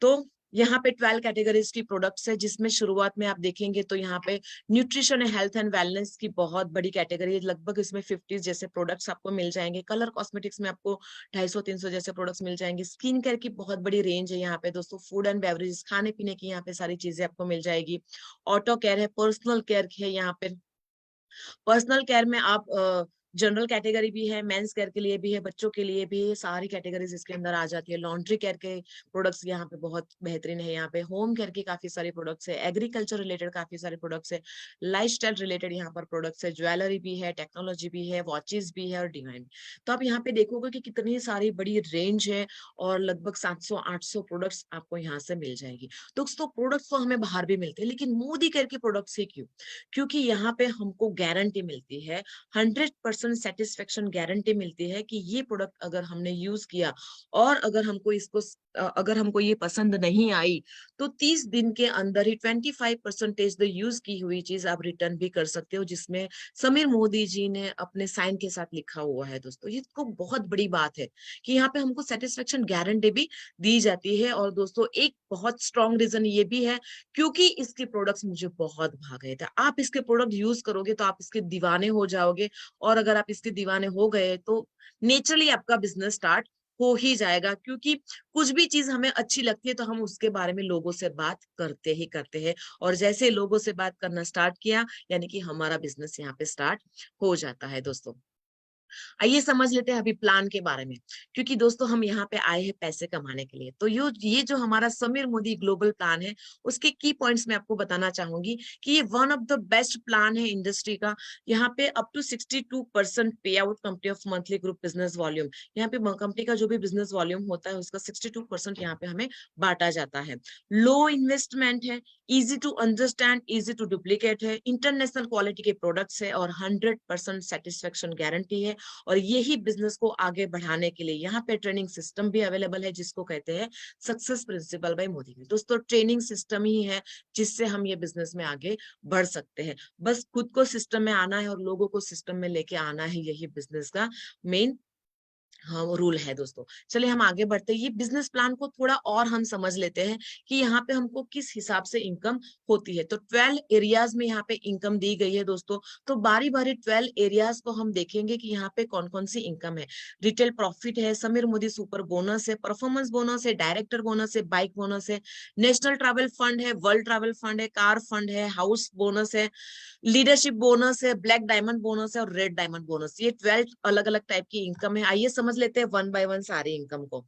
तो यहाँ पे 12 कैटेगरीज की प्रोडक्ट्स है, जिसमें शुरुआत में आप देखेंगे तो यहाँ पे न्यूट्रिशन है, हेल्थ एंड वेलनेस की बहुत बड़ी कैटेगरी है, लगभग इसमें 50 जैसे प्रोडक्ट्स आपको मिल जाएंगे। कलर कॉस्मेटिक्स में आपको 250-300 जैसे प्रोडक्ट्स मिल जाएंगे। स्किन केयर की बहुत बड़ी रेंज है यहाँ पे दोस्तों। फूड एंड बेवरेजेस, खाने पीने की यहाँ पे सारी चीजें आपको मिल जाएगी। ऑटो केयर है, पर्सनल केयर है यहाँ पे। पर्सनल केयर में आप जनरल कैटेगरी भी है, मेंस केयर के लिए भी है, बच्चों के लिए भी है, सारी कैटेगरीज इसके अंदर आ जाती है। लॉन्ड्री केयर के प्रोडक्ट्स यहाँ पे बहुत बेहतरीन है। यहाँ पे होम केयर के काफी सारे प्रोडक्ट्स है, एग्रीकल्चर रिलेटेड काफी सारे प्रोडक्ट्स है, लाइफस्टाइल रिलेटेड यहाँ पर प्रोडक्ट्स है, ज्वेलरी भी है, टेक्नोलॉजी भी है, वॉचेस भी है, और डिवाइन। तो आप यहाँ पे देखोगे कि कितनी सारी बड़ी रेंज है, और लगभग 700-800 प्रोडक्ट्स आपको यहाँ से मिल जाएगी। दोस्तों प्रोडक्ट्स तो हमें बाहर भी मिलते हैं, लेकिन मोदी केयर के प्रोडक्ट्स ही क्यों? क्योंकि यहाँ पे हमको गारंटी मिलती है, 100% सेटिस्फेक्शन गारंटी मिलती है कि ये प्रोडक्ट अगर हमने यूज किया, और अगर हमको ये पसंद नहीं आई, तो 30 दिन के अंदर ही 25% द यूज की हुई चीज आप रिटर्न भी कर सकते हो, जिसमें समीर मोदी जी ने अपने साइन के साथ लिखा हुआ है दोस्तों। ये तो बहुत बड़ी बात है कि यहाँ पे हमको सेटिस्फेक्शन गारंटी भी दी जाती है। और दोस्तों एक बहुत स्ट्रॉन्ग रीजन ये भी है, क्योंकि इसके प्रोडक्ट्स मुझे बहुत भा गए थे। आप इसके प्रोडक्ट यूज करोगे तो आप इसके दीवाने हो जाओगे, और अगर आप इसके दीवाने हो गए तो नेचुरली आपका बिजनेस स्टार्ट हो ही जाएगा। क्योंकि कुछ भी चीज हमें अच्छी लगती है तो हम उसके बारे में लोगों से बात करते ही करते हैं, और जैसे लोगों से बात करना स्टार्ट किया, यानी कि हमारा बिजनेस यहाँ पे स्टार्ट हो जाता है दोस्तों। आइए समझ लेते हैं अभी प्लान के बारे में, क्योंकि दोस्तों हम यहाँ पे आए हैं पैसे कमाने के लिए। तो ये जो हमारा समीर मोदी ग्लोबल प्लान है, उसके की पॉइंट्स मैं आपको बताना चाहूंगी कि ये one of the best plan है इंडस्ट्री का। यहाँ पे अप टू 62% पे out company of monthly group business volume. यहाँ पे कंपनी का जो भी बिजनेस वॉल्यूम होता है उसका 62% यहाँ पे हमें बांटा जाता है। लो इन्वेस्टमेंट है, easy to understand, easy to duplicate है, इंटरनेशनल क्वालिटी के प्रोडक्ट्स है, और 100% सेटिस्फेक्शन गारंटी है। और यही बिजनेस को आगे बढ़ाने के लिए यहाँ पे ट्रेनिंग सिस्टम भी अवेलेबल है, जिसको कहते हैं सक्सेस प्रिंसिपल बाय मोदी। दोस्तों ट्रेनिंग सिस्टम ही है जिससे हम ये बिजनेस में आगे बढ़ सकते हैं। बस खुद को सिस्टम में आना है और लोगों को सिस्टम में लेके आना है, यही बिजनेस का मेन वो रूल है दोस्तों। चलिए हम आगे बढ़ते हैं, ये बिजनेस प्लान को थोड़ा और हम समझ लेते हैं कि यहाँ पे हमको किस हिसाब से इनकम होती है। तो 12 एरियाज में यहाँ पे इनकम दी गई है दोस्तों। तो बारी बारी 12 एरियाज को हम देखेंगे कि यहाँ पे कौन कौन सी इनकम है। रिटेल प्रॉफिट है, समीर मोदी सुपर बोनस है, परफॉर्मेंस बोनस है, डायरेक्टर बोनस है, बाइक बोनस है, नेशनल ट्रैवल फंड है, वर्ल्ड ट्रैवल फंड है, कार फंड है, हाउस बोनस है, लीडरशिप बोनस है, ब्लैक डायमंड बोनस है, और रेड डायमंड बोनस। ये 12 अलग अलग टाइप की इनकम है। आइए समझ लेते हैं वन बाय वन सारी इनकम को।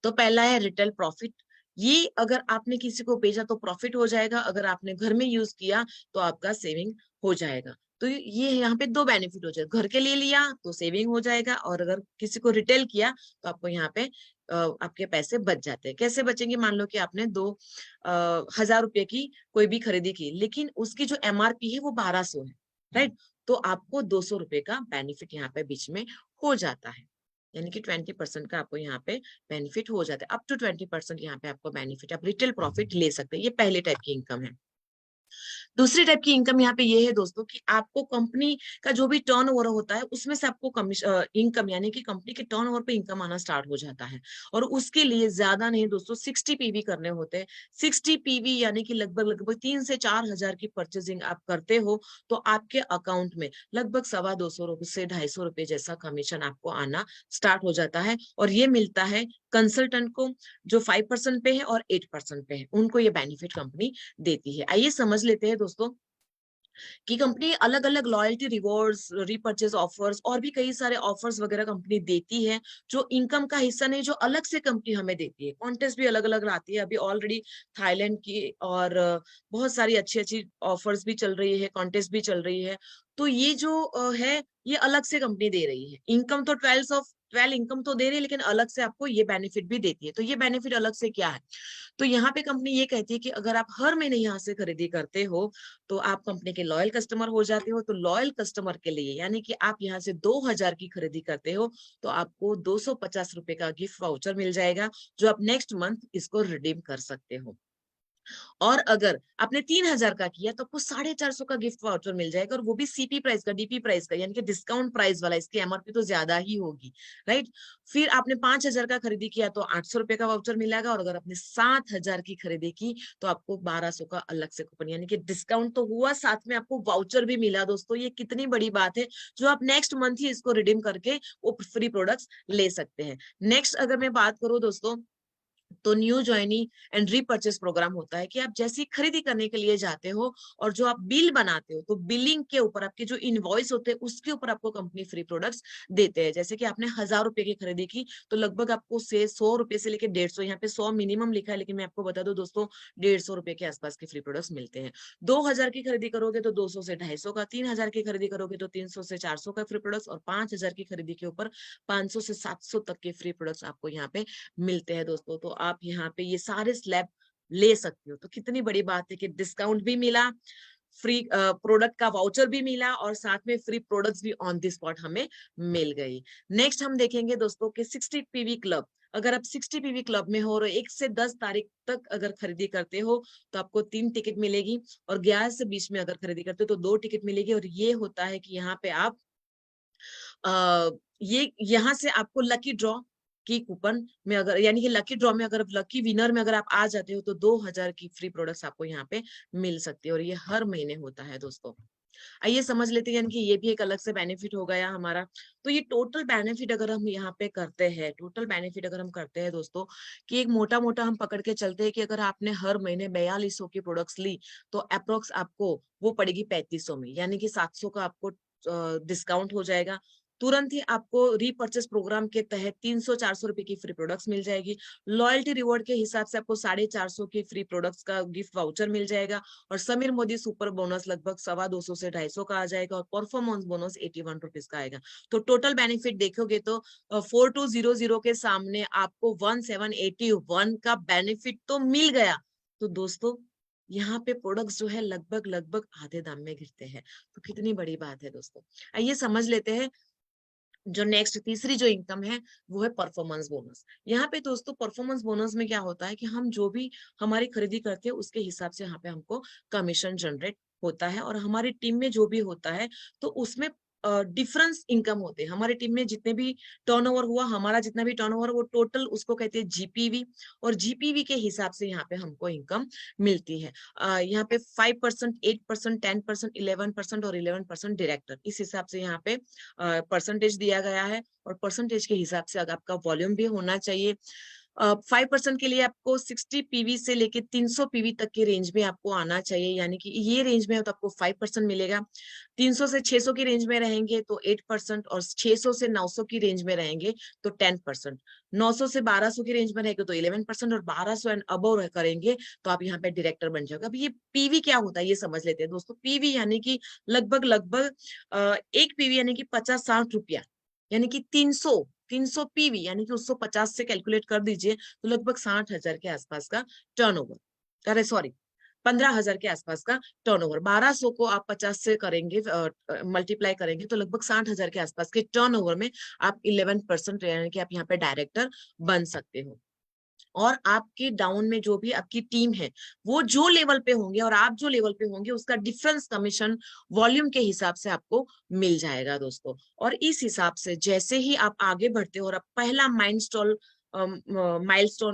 तो पहला है रिटेल प्रॉफिट। ये अगर आपने किसी को भेजा तो प्रॉफिट हो जाएगा, अगर आपने घर में यूज किया तो आपका सेविंग हो जाएगा। तो ये यहाँ पे दो बेनिफिट हो जाएगा, घर के लिए लिया तो सेविंग हो जाएगा, और अगर किसी को रिटेल किया तो आपको यहाँ पे आपके पैसे बच जाते हैं। कैसे बचेंगे? मान लो कि आपने 2,000 रुपए की कोई भी खरीदी की, लेकिन उसकी जो MRP है वो 1200 है, राइट? तो आपको 200 रुपए का बेनिफिट यहाँ पे बीच में हो जाता है, यानी कि 20% का आपको यहाँ पे बेनिफिट हो जाता है। अप टू 20% यहाँ पे आपको बेनिफिट, आप रिटेल प्रॉफिट ले सकते हैं। ये पहले टाइप की इनकम है। दूसरी टाइप की इनकम यहाँ पे ये है दोस्तों कि आपको कंपनी का जो भी टर्नओवर होता है उसमें से आपको इनकम यानी कि कंपनी के टर्नओवर पे इनकम आना स्टार्ट हो जाता है। और उसके लिए ज्यादा नहीं दोस्तों, 60 पीवी करने होते हैं। 60 पीवी यानी कि लगभग लगभग 3 से 4 हजार की परचेजिंग आप करते हो तो आपके अकाउंट में लगभग 250 से 250 जैसा कमीशन आपको आना स्टार्ट हो जाता है। और ये मिलता है कंसल्टेंट को जो 5% पे है और 8% पे है, उनको ये बेनिफिट कंपनी देती है। आइए समझ लेते हैं दोस्तों कि कंपनी अलग अलग लॉयल्टी रिवॉर्ड्स, रीपर्चेज ऑफर्स और भी कई सारे ऑफर्स वगैरह कंपनी देती है जो इनकम का हिस्सा नहीं, जो अलग से कंपनी हमें देती है। कॉन्टेस्ट भी अलग अलग लाती है। अभी ऑलरेडी थाईलैंड की और बहुत सारी अच्छी अच्छी ऑफर्स भी चल रही है, कॉन्टेस्ट भी चल रही है। तो ये जो है ये अलग से कंपनी दे रही है। इनकम तो 12 इनकम तो दे रही है, लेकिन अलग से आपको ये बेनिफिट भी देती है। तो ये बेनिफिट अलग से क्या है? तो यहाँ पे कंपनी ये कहती है कि अगर आप हर महीने यहाँ से खरीदी करते हो तो आप कंपनी के लॉयल कस्टमर हो जाते हो। तो लॉयल कस्टमर के लिए यानी कि आप यहाँ से 2000 की खरीदी करते हो तो आपको 250 रुपए का गिफ्ट वाउचर मिल जाएगा, जो आप नेक्स्ट मंथ इसको रिडीम कर सकते हो। और अगर आपने 3000 का किया तो आपको 450 का गिफ्ट वाउचर मिल जाएगा, और वो भी सीपी प्राइस का, डीपी प्राइस का, यानी कि डिस्काउंट प्राइस वाला। इसकी एमआरपी तो ज्यादा ही होगी, राइट। फिर आपने 5000 का खरीदी किया तो 800 रुपए का वाउचर मिलेगा, और अगर आपने 7000 की खरीदी की तो आपको 1200 का अलग से कूपन, यानी कि डिस्काउंट तो हुआ, साथ में आपको वाउचर भी मिला। दोस्तों ये कितनी बड़ी बात है, जो आप नेक्स्ट मंथ ही इसको रिडीम करके वो फ्री प्रोडक्ट्स ले सकते हैं। नेक्स्ट अगर मैं बात करूं दोस्तों, तो new joining and repurchase program होता है कि आप जैसी खरीदी करने के लिए जाते हो और जो आप बिल बनाते हो तो बिलिंग के ऊपर आपके जो इनवॉइस होते हैं उसके ऊपर आपको कंपनी फ्री प्रोडक्ट्स देते हैं। जैसे कि आपने 1000 रुपए की खरीदी की तो लगभग आपको से 100 रुपए से लेकर 150, यहाँ पे 100 मिनिमम लिखा है लेकिन मैं आपको बता दूं दोस्तों 150 रुपए के आसपास के फ्री प्रोडक्ट्स मिलते हैं। 2000 की खरीदी करोगे तो 200 से 250 का, 3000 की खरीदी करोगे तो 300 से 400 का फ्री प्रोडक्ट्स, और 5000 की खरीदी के ऊपर 500 से 700 तक के फ्री प्रोडक्ट्स आपको यहाँ पे मिलते हैं दोस्तों। तो आप यहाँ पे ये सारे स्लैब ले सकते हो। तो कितनी बड़ी बात है कि डिस्काउंट भी मिला, फ्री प्रोडक्ट का वाउचर भी मिला, और साथ में फ्री प्रोडक्ट्स भी ऑन द स्पॉट हमें मिल गई। नेक्स्ट हम देखेंगे दोस्तों कि 60 पीवी क्लब। अगर आप 60 पीवी क्लब में हो और 1 से 10 तारीख तक अगर खरीदी करते हो तो आपको 3 टिकट मिलेगी, और 11 से 20 में अगर खरीदी करते हो तो 2 टिकट मिलेगी। और ये होता है कि यहाँ पे आप ये यहाँ से आपको लकी ड्रॉ की कूपन में अगर, यानी कि लकी ड्रॉ में अगर लकी विनर में अगर आप आ जाते हो तो 2000 की फ्री प्रोडक्ट्स आपको यहाँ पे मिल सकती है, और ये हर महीने होता है दोस्तों। आइए समझ लेते हैं कि ये भी एक अलग से बेनिफिट हो गया हमारा। तो ये टोटल बेनिफिट अगर हम यहाँ पे करते हैं, टोटल बेनिफिट अगर हम करते हैं दोस्तों, कि एक मोटा मोटा हम पकड़ के चलते हैं कि अगर आपने हर महीने 4200 की प्रोडक्ट्स ली तो अप्रोक्स आपको वो पड़ेगी 3500 में, यानी कि 700 का आपको डिस्काउंट हो जाएगा। तुरंत ही आपको रीपर्चेस प्रोग्राम के तहत 300-400 रुपए की फ्री प्रोडक्ट्स मिल जाएगी। लॉयल्टी रिवॉर्ड के हिसाब से आपको 450 की फ्री प्रोडक्ट्स का गिफ्ट वाउचर मिल जाएगा, और समीर मोदी सुपर बोनस लगभग 250 से 250 का आ जाएगा, और परफॉर्मेंस बोनस 81 रुपीज का आएगा। तो टोटल बेनिफिट देखोगे तो 4200 के सामने आपको 1781 का बेनिफिट तो मिल गया। तो दोस्तों यहाँ पे प्रोडक्ट्स जो है लगभग लगभग आधे दाम में गिरते हैं। तो कितनी बड़ी बात है दोस्तों। आइए समझ लेते हैं जो नेक्स्ट तीसरी जो इनकम है वो है परफॉर्मेंस बोनस। यहाँ पे दोस्तों परफॉर्मेंस बोनस में क्या होता है कि हम जो भी हमारी खरीदी करते हैं उसके हिसाब से यहाँ पे हमको कमीशन जनरेट होता है, और हमारी टीम में जो भी होता है तो उसमें डिफरेंस इनकम होते हैं। हमारी टीम में जितने भी टर्नओवर हुआ, हमारा जितना भी टर्नओवर वो टोटल उसको कहते हैं जीपीवी, और जीपीवी के हिसाब से यहाँ पे हमको इनकम मिलती है। यहाँ पे 5%, 8%, 10%, 11% और 11% डायरेक्टर, इस हिसाब से यहाँ पे परसेंटेज दिया गया है, और परसेंटेज के हिसाब से अगर आपका वॉल्यूम भी होना चाहिए। 5% के लिए आपको 60 पीवी से लेके 300 पीवी तक की रेंज में आपको आना चाहिए, यानी कि ये रेंज में हो तो आपको 5% मिलेगा। 300 से 600 की रेंज में रहेंगे तो 8%, और 600 से 900 की रेंज में रहेंगे तो 10%, 900 से 1200 की रेंज में रहेंगे तो 11%, और 1200 एंड अबव करेंगे तो आप यहाँ पे डायरेक्टर बन जाओगे। अब ये पीवी क्या होता है ये समझ लेते हैं दोस्तों। पीवी यानी कि लगभग लगभग एक पीवी यानी कि 50-60 रुपया, यानी कि 300 पीवी यानी कि 150 से कैलकुलेट कर दीजिए तो लगभग 60,000 के आसपास का टर्नओवर, अरे सॉरी 15,000 के आसपास का टर्नओवर। 1200 को आप 50 से करेंगे, मल्टीप्लाई करेंगे तो लगभग 60,000 के आसपास के टर्नओवर में आप 11% यानी कि आप यहाँ पे डायरेक्टर बन सकते हो। और आपके डाउन में जो भी आपकी टीम है वो जो लेवल पे होंगे और आप जो लेवल पे होंगे उसका डिफरेंस कमीशन वॉल्यूम के हिसाब से आपको मिल जाएगा दोस्तों। और इस हिसाब से जैसे ही आप आगे बढ़ते हो और आप पहला माइलस्टोन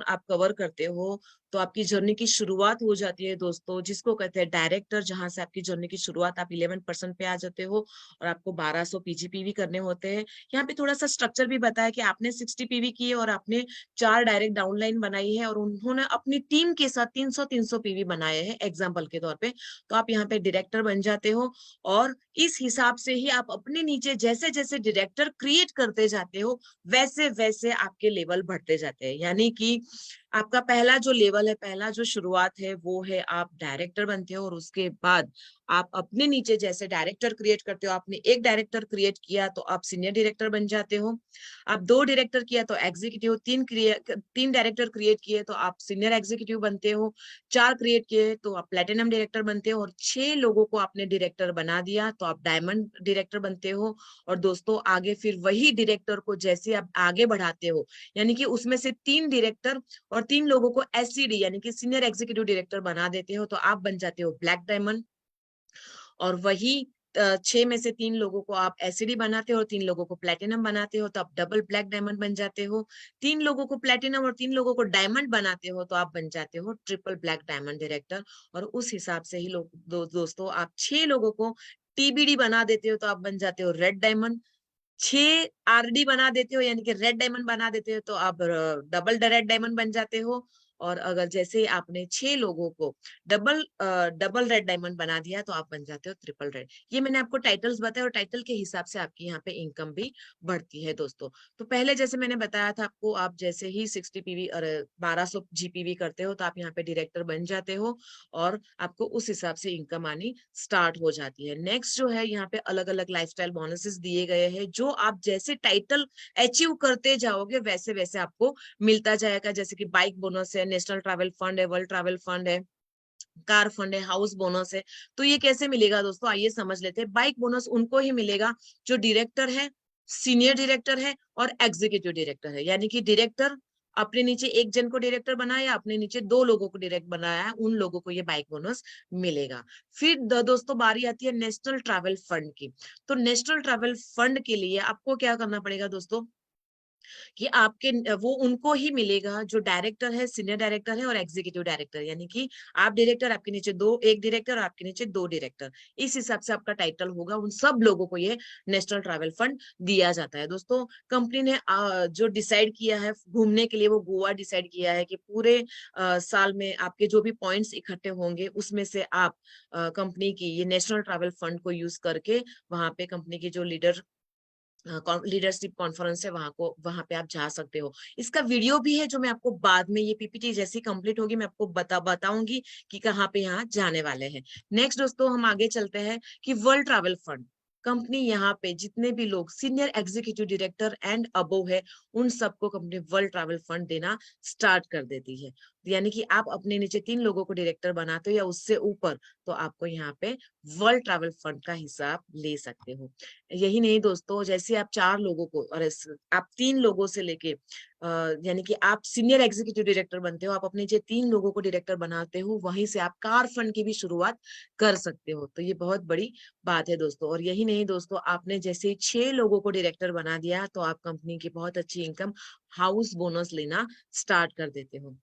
आप कवर करते हो तो आपकी जर्नी की शुरुआत हो जाती है दोस्तों, जिसको कहते हैं डायरेक्टर, जहां से आपकी जर्नी की शुरुआत आप 11% पे आ जाते हो और आपको 1200 पीजीपीवी करने होते हैं। यहाँ पे थोड़ा सा स्ट्रक्चर भी बताया कि आपने 60 पीवी किए और आपने 4 डायरेक्ट डाउनलाइन बनाई है और उन्होंने अपनी टीम के साथ 300 पीवी बनाए हैं एग्जाम्पल के तौर पे, तो आप यहाँ पे डायरेक्टर बन जाते हो। और इस हिसाब से ही आप अपने नीचे जैसे जैसे डायरेक्टर क्रिएट करते जाते हो वैसे वैसे आपके लेवल बढ़ते जाते हैं। यानी कि आपका पहला जो लेवल है, पहला जो शुरुआत है वो है आप डायरेक्टर बनते हो और उसके बाद आप अपने नीचे जैसे डायरेक्टर क्रिएट करते हो, आपने एक डायरेक्टर क्रिएट किया तो आप सीनियर डायरेक्टर बन जाते हो, आप 2 डायरेक्टर किया तो एग्जीक्यूटिव, 3 डायरेक्टर क्रिएट किए तो आप सीनियर एग्जीक्यूटिव बनते हो, 4 क्रिएट किए तो आप प्लेटिनम डायरेक्टर बनते हो और 6 लोगों को आपने डायरेक्टर बना दिया तो आप डायमंड डायरेक्टर बनते हो। और दोस्तों आगे फिर वही डायरेक्टर को जैसे आप आगे बढ़ाते हो, यानी कि उसमें से 3 डायरेक्टर और 3 लोगों को एससीडी यानी कि सीनियर एग्जीक्यूटिव डायरेक्टर बना देते हो तो आप बन जाते हो ब्लैक डायमंड। और वही 6 में से 3 लोगों को आप एससीडी बनाते हो और 3 लोगों को प्लेटिनम बनाते हो तो आप डबल ब्लैक डायमंड बन जाते हो। 3 लोगों को प्लेटिनम और 3 लोगों को डायमंड बनाते हो तो आप बन जाते हो ट्रिपल ब्लैक डायमंड डायरेक्टर। और उस हिसाब से ही दोस्तों आप 6 लोगों को टीबीडी बना देते हो तो आप बन जाते हो रेड डायमंड। 6 आरडी बना देते हो यानी कि रेड डायमंड बना देते हो तो आप डबल रेड डायमंड बन जाते हो। और अगर जैसे आपने 6 लोगों को डबल रेड डायमंड बना दिया तो आप बन जाते हो ट्रिपल रेड। ये मैंने आपको टाइटल्स बताए और टाइटल के हिसाब से आपकी यहाँ पे इनकम भी बढ़ती है दोस्तों। तो पहले जैसे मैंने बताया था आपको, आप जैसे ही 60 पीवी और 1200 जीपीवी करते हो तो आप यहाँ पे डायरेक्टर बन जाते हो और आपको उस हिसाब से इनकम आनी स्टार्ट हो जाती है। नेक्स्ट जो है यहाँ पे अलग अलग लाइफस्टाइल बोनसेस दिए गए हैं जो आप जैसे टाइटल अचीव करते जाओगे वैसे वैसे आपको मिलता जाएगा। जैसे कि बाइक बोनस है, नेशनल ट्रैवल फंड है, वर्ल्ड ट्रैवल फंड है, कार फंड है, हाउस बोनस है। तो ये कैसे मिलेगा दोस्तों, आइए समझ लेते हैं। बाइक बोनस उनको ही मिलेगा जो डायरेक्टर है, सीनियर डायरेक्टर है और एग्जीक्यूटिव डायरेक्टर है। यानी कि डायरेक्टर अपने नीचे एक जन को डायरेक्टर बनाया, अपने नीचे 2 लोगों को डायरेक्ट बनाया है, उन लोगों को ये बाइक बोनस मिलेगा। फिर दोस्तों बारी आती है नेशनल ट्रैवल फंड की। तो नेशनल ट्रैवल फंड के लिए आपको क्या करना पड़ेगा दोस्तों कि आपके वो उनको ही मिलेगा जो डायरेक्टर है, सीनियर डायरेक्टर है और एग्जीक्यूटिव डायरेक्टर। यानी कि आप डायरेक्टर, आपके नीचे एक डायरेक्टर और आपके नीचे 2 डायरेक्टर, इस हिसाब से आपका टाइटल होगा। उन सब लोगों को ये नेशनल ट्रैवल फंड दिया जाता है दोस्तों। कंपनी ने जो डिसाइड किया है घूमने के लिए, वो गोवा डिसाइड किया है कि पूरे साल में आपके जो भी पॉइंट्स इकट्ठे होंगे उसमें से आप कंपनी की ये नेशनल ट्रैवल फंड को यूज करके वहां पे कंपनी की जो लीडरशिप कॉन्फ्रेंस है वहां पे आप जा सकते हो। इसका वीडियो भी है जो मैं आपको बाद में, ये पीपीटी जैसी कंप्लीट होगी मैं आपको बताऊंगी कि कहाँ पे यहाँ जाने वाले हैं। नेक्स्ट दोस्तों हम आगे चलते हैं कि वर्ल्ड ट्रैवल फंड कंपनी, यहाँ पे जितने भी लोग senior executive director and above है उन सबको कंपनी वर्ल्ड ट्रैवल फंड देना स्टार्ट कर देती है। यानी कि आप अपने नीचे 3 लोगों को डायरेक्टर बनाते हो या उससे ऊपर तो आपको यहाँ पे वर्ल्ड ट्रैवल फंड का हिसाब ले सकते हो। यही नहीं दोस्तों, जैसे आप 4 लोगों को और आप 3 लोगों से लेके यानी कि आप सीनियर एग्जीक्यूटिव डायरेक्टर बनते हो, आप अपने जो 3 लोगों को डायरेक्टर बनाते हो वहीं से आप कार फंड की भी शुरुआत कर सकते हो। तो ये बहुत बड़ी बात है दोस्तों। और यही नहीं दोस्तों, आपने जैसे 6 लोगों को डायरेक्टर बना दिया तो आप कंपनी की बहुत अच्छी इनकम हाउस बोनस लेना स्टार्ट कर देते हो।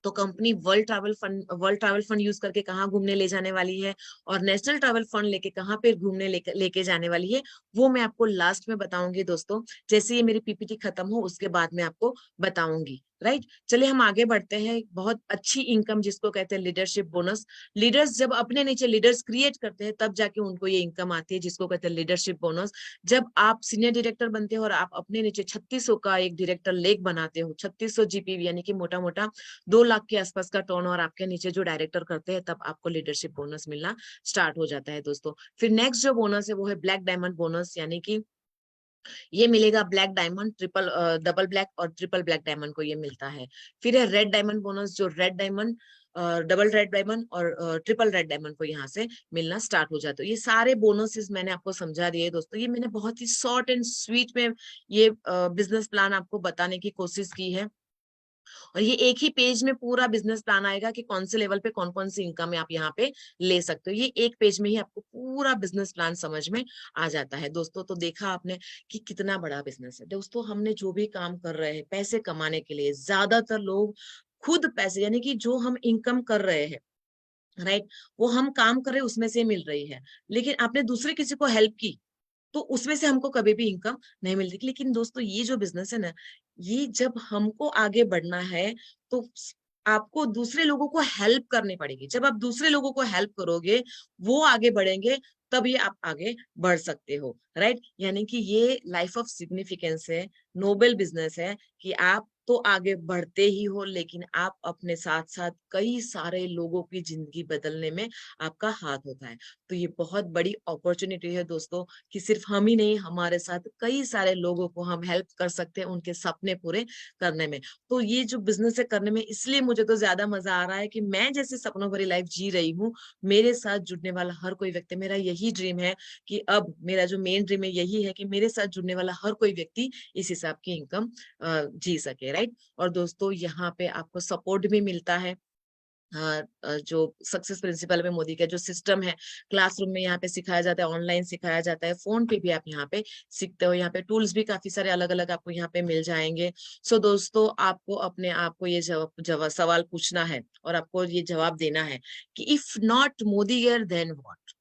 तो company world travel fund use करके कहाँ घूमने ले जाने वाली है और नेशनल ट्रैवल फंड लेके कहाँ पे घूमने लेके जाने वाली है वो मैं आपको लास्ट में बताऊंगी दोस्तों। जैसे ये मेरी पीपीटी खत्म हो उसके बाद मैं आपको बताऊंगी। राइट, चलिए हम आगे बढ़ते हैं। बहुत अच्छी इनकम जिसको कहते हैं लीडरशिप बोनस। लीडर्स जब अपने नीचे लीडर्स क्रिएट करते हैं तब जाके उनको ये इनकम आती है जिसको कहते हैं लीडरशिप बोनस। जब आप सीनियर डायरेक्टर बनते हो और आप अपने नीचे 3600 का एक डायरेक्टर लेग बनाते हो, 3600 जीपीवी यानी कि मोटा मोटा 2 लाख के आसपास का टर्न और आपके नीचे जो डायरेक्टर करते हैं तब आपको लीडरशिप बोनस मिलना स्टार्ट हो जाता है दोस्तों। फिर नेक्स्ट जो बोनस है वो है ब्लैक डायमंड बोनस। यानी कि ये मिलेगा ब्लैक डायमंड, डबल ब्लैक और ट्रिपल ब्लैक डायमंड को ये मिलता है। फिर है रेड डायमंड बोनस, जो red diamond, double red diamond और ट्रिपल रेड डायमंड को यहाँ से मिलना स्टार्ट हो जाता है। ये सारे बोनसेस मैंने आपको समझा दिए दोस्तों। ये मैंने बहुत ही शॉर्ट एंड स्वीट में ये बिजनेस प्लान आपको बताने की कोशिश की है। और ये एक ही पेज में पूरा बिजनेस प्लान आएगा कि कौन से लेवल पे कौन सी इनकम आप यहाँ पे ले सकते हो। ये एक पेज में ही आपको पूरा बिजनेस प्लान समझ में आ जाता है दोस्तों। तो देखा आपने कि कितना बड़ा बिजनेस है दोस्तों। हमने जो भी काम कर रहे हैं पैसे कमाने के लिए, ज्यादातर लोग खुद पैसे, यानी कि जो हम इनकम कर रहे हैं, राइट, वो हम काम कर रहे हैं उसमें से मिल रही है, लेकिन आपने दूसरे किसी को हेल्प की तो उसमें से हमको कभी भी इनकम नहीं मिलती। लेकिन दोस्तों ये जो बिजनेस है ना, ये जब हमको आगे बढ़ना है तो आपको दूसरे लोगों को हेल्प करनी पड़ेगी। जब आप दूसरे लोगों को हेल्प करोगे, वो आगे बढ़ेंगे, तभी आप आगे बढ़ सकते हो, राइट। यानी कि ये लाइफ ऑफ सिग्निफिकेंस है, नोबेल बिजनेस है कि आप तो आगे बढ़ते ही हो, लेकिन आप अपने साथ साथ कई सारे लोगों की जिंदगी बदलने में आपका हाथ होता है। तो ये बहुत बड़ी अपॉर्चुनिटी है दोस्तों कि सिर्फ हम ही नहीं, हमारे साथ कई सारे लोगों को हम हेल्प कर सकते हैं उनके सपने पूरे करने में। तो ये जो बिजनेस है करने में इसलिए मुझे तो ज्यादा मजा आ रहा है कि मैं जैसे सपनों भरी लाइफ जी रही हूँ, मेरे साथ जुड़ने वाला हर कोई व्यक्ति, मेरा यही ड्रीम है कि अब मेरा जो मेन ड्रीम है यही है कि मेरे साथ जुड़ने वाला हर कोई व्यक्ति इस हिसाब की इनकम जी सके, राइट। और दोस्तों यहाँ पे आपको सपोर्ट भी मिलता है। जो सक्सेस प्रिंसिपल में मोदी का जो सिस्टम है, क्लासरूम में यहाँ पे सिखाया जाता है, ऑनलाइन सिखाया जाता है, फोन पे भी आप यहाँ पे सीखते हो। यहाँ पे टूल्स भी काफी सारे अलग अलग आपको यहाँ पे मिल जाएंगे। सो दोस्तों आपको अपने आप को ये जवाब सवाल पूछना है और आपको ये जवाब देना है कि if not Modi care then what.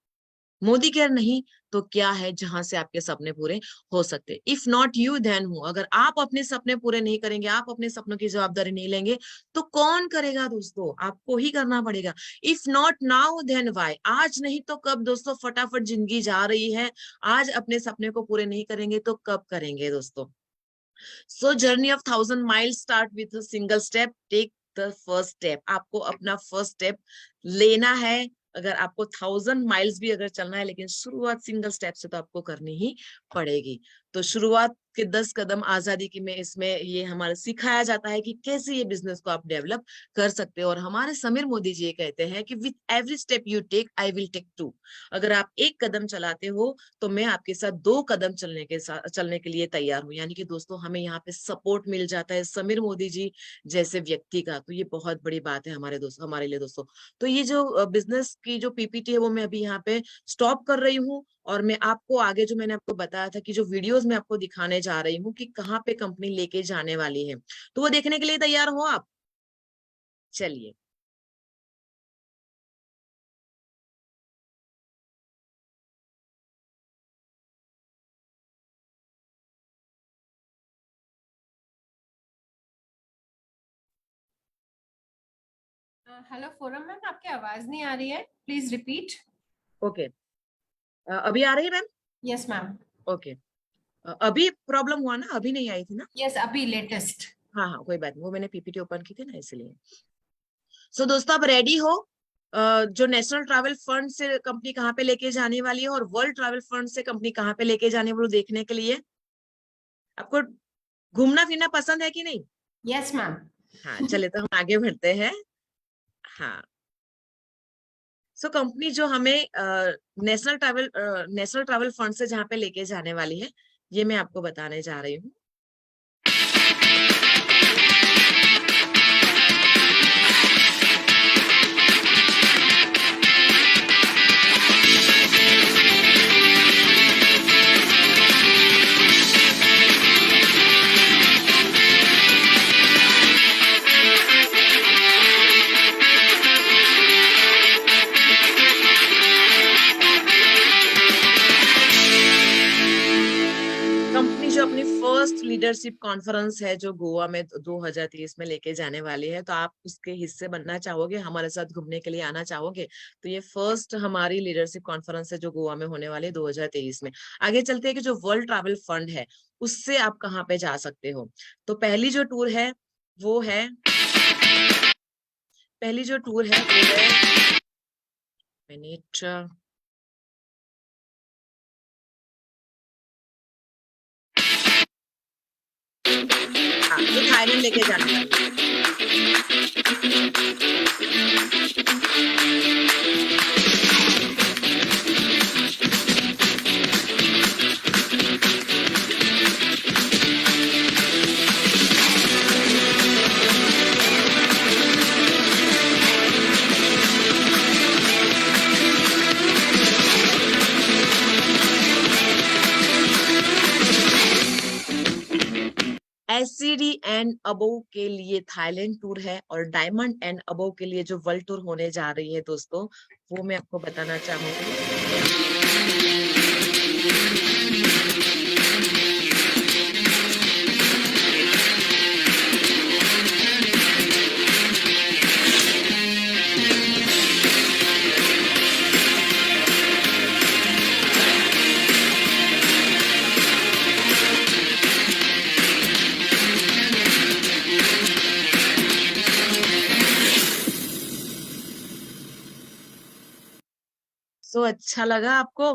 Modi care नहीं तो क्या है जहां से आपके सपने पूरे हो सकते। इफ नॉट यू देन हूं, अगर आप अपने सपने पूरे नहीं करेंगे, आप अपने सपनों की जवाबदारी नहीं लेंगे, तो कौन करेगा दोस्तों? आपको ही करना पड़ेगा। If not now then why, आज नहीं तो कब दोस्तों? फटाफट जिंदगी जा रही है, आज अपने सपने को पूरे नहीं करेंगे तो कब करेंगे दोस्तों? So journey of 1000 mile start with a single step, take the first step. आपको अपना फर्स्ट स्टेप लेना है। अगर आपको 1000 माइल्स भी अगर चलना है, लेकिन शुरुआत सिंगल स्टेप से तो आपको करनी ही पड़ेगी। तो शुरुआत के 10 कदम आजादी की में इसमें ये हमारा सिखाया जाता है कि कैसे ये बिजनेस को आप डेवलप कर सकते हो। और हमारे समीर मोदी जी ये कहते हैं कि with every step you take I will take 2। अगर आप एक कदम चलाते हो तो मैं आपके साथ 2 कदम चलने के लिए तैयार हूँ। यानी कि दोस्तों हमें यहाँ पे सपोर्ट मिल जाता है समीर मोदी जी जैसे व्यक्ति का। तो ये बहुत बड़ी बात है हमारे लिए दोस्तों। तो ये जो बिजनेस की जो पीपीटी है वो मैं अभी यहाँ पे स्टॉप कर रही हूँ, और मैं आपको आगे जो मैंने आपको बताया था कि जो वीडियोस मैं आपको दिखाने जा रही हूँ कि कहाँ पे कंपनी लेके जाने वाली है, तो वो देखने के लिए तैयार हो आप? चलिए। हेलो फोरम मैम, आपकी आवाज नहीं आ रही है, प्लीज रिपीट। ओके, अभी आ रही है मैम? Yes ma'am. ओके, अभी प्रॉब्लम हुआ ना? अभी नहीं आई थी ना? यस, अभी लेटेस्ट। हाँ हाँ, कोई बात नहीं, वो मैंने पीपीटी ओपन की थी ना इसलिए। सो दोस्तों आप रेडी हो? जो नेशनल ट्रैवल फंड से कंपनी कहाँ पे लेके जाने वाली है और वर्ल्ड ट्रैवल फंड से कंपनी कहाँ पे लेके जाने वाली, देखने के लिए? आपको घूमना फिरना पसंद है कि नहीं? Yes ma'am. हाँ, चले तो हम आगे बढ़ते हैं। हाँ, सो कंपनी जो हमें नेशनल ट्रैवल फंड से जहाँ पे लेके जाने वाली है, ये मैं आपको बताने जा रही हूँ। कंपनी जो अपनी फर्स्ट लीडरशिप कॉन्फ्रेंस है जो गोवा में 2023 में लेके जाने वाली है, तो आप उसके हिस्से बनना चाहोगे, हमारे साथ घूमने के लिए आना चाहोगे? तो ये फर्स्ट हमारी लीडरशिप कॉन्फ्रेंस है जो गोवा में होने वाली है 2023 में। आगे चलते हैं कि जो वर्ल्ड ट्रैवल फंड है उससे आप कहाँ पे जा सकते हो। तो पहली जो टूर है वो है मिनट, हाँ, जो थाईलैंड लेके जाने वाली है। एसिडी एंड अबोव के लिए थाईलैंड टूर है, और डायमंड एंड अबोव के लिए जो वर्ल्ड टूर होने जा रही है दोस्तों, वो मैं आपको बताना चाहूंगी। अच्छा लगा आपको?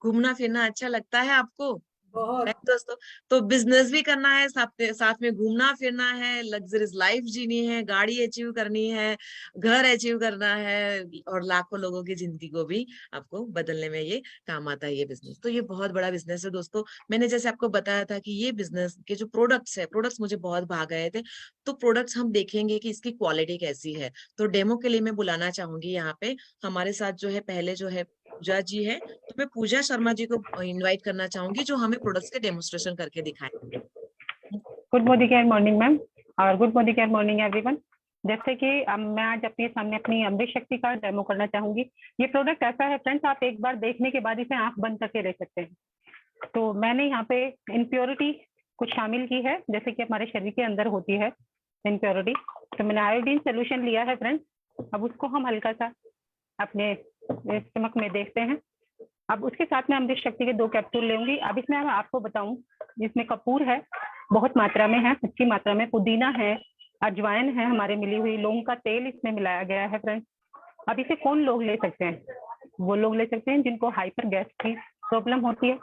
घूमना फिरना अच्छा लगता है आपको? बहुत। दोस्तों, तो बिजनेस भी करना है, साथ में घूमना फिरना है, लग्जरियस लाइफ जीनी है, गाड़ी अचीव करनी है, घर अचीव करना है, और लाखों लोगों की जिंदगी को भी आपको बदलने में ये काम आता है ये बिजनेस। तो ये बहुत बड़ा बिजनेस है दोस्तों। मैंने जैसे आपको बताया था कि ये बिजनेस के जो प्रोडक्ट्स मुझे बहुत भाग गए थे, तो प्रोडक्ट्स हम देखेंगे कि इसकी क्वालिटी कैसी है। तो डेमो के लिए मैं बुलाना चाहूंगी यहाँ पे हमारे साथ जो है, पहले जो है पूजा जी है, तो मैं पूजा शर्मा जी को इनवाइट करना चाहूंगी, जो हमें प्रोडक्ट्स के डेमोन्स्ट्रेशन करके दिखाएं। गुड मोदिकेयर मॉर्निंग मैम, और गुड मोदिकेयर मॉर्निंग एवरीवन। जैसे कि मैं आज अपने सामने अपनी अमृत शक्ति का डेमो करना चाहूंगी। ये प्रोडक्ट ऐसा है फ्रेंड्स, आप एक बार देखने के बाद इसे आंख बंद करके ले सकते हैं। तो मैंने यहाँ पे इम्प्योरिटी कुछ शामिल की है, जैसे कि हमारे शरीर के अंदर होती है इम्प्योरिटी। तो मैंने आयोडीन सोल्यूशन लिया है फ्रेंड्स। अब उसको हम हल्का सा अपने स्टमक में देखते हैं। अब उसके साथ में अमृत शक्ति के 2 कैप्सूल लेंगी। अब इसमें मैं आपको बताऊं, इसमें कपूर है, बहुत मात्रा में है, अच्छी मात्रा में, पुदीना है, अजवाइन है, हमारे मिली हुई लौंग का तेल इसमें मिलाया गया है फ्रेंड्स। अब इसे कौन लोग ले सकते हैं? वो लोग ले सकते हैं जिनको हाइपर गैस की प्रॉब्लम होती है,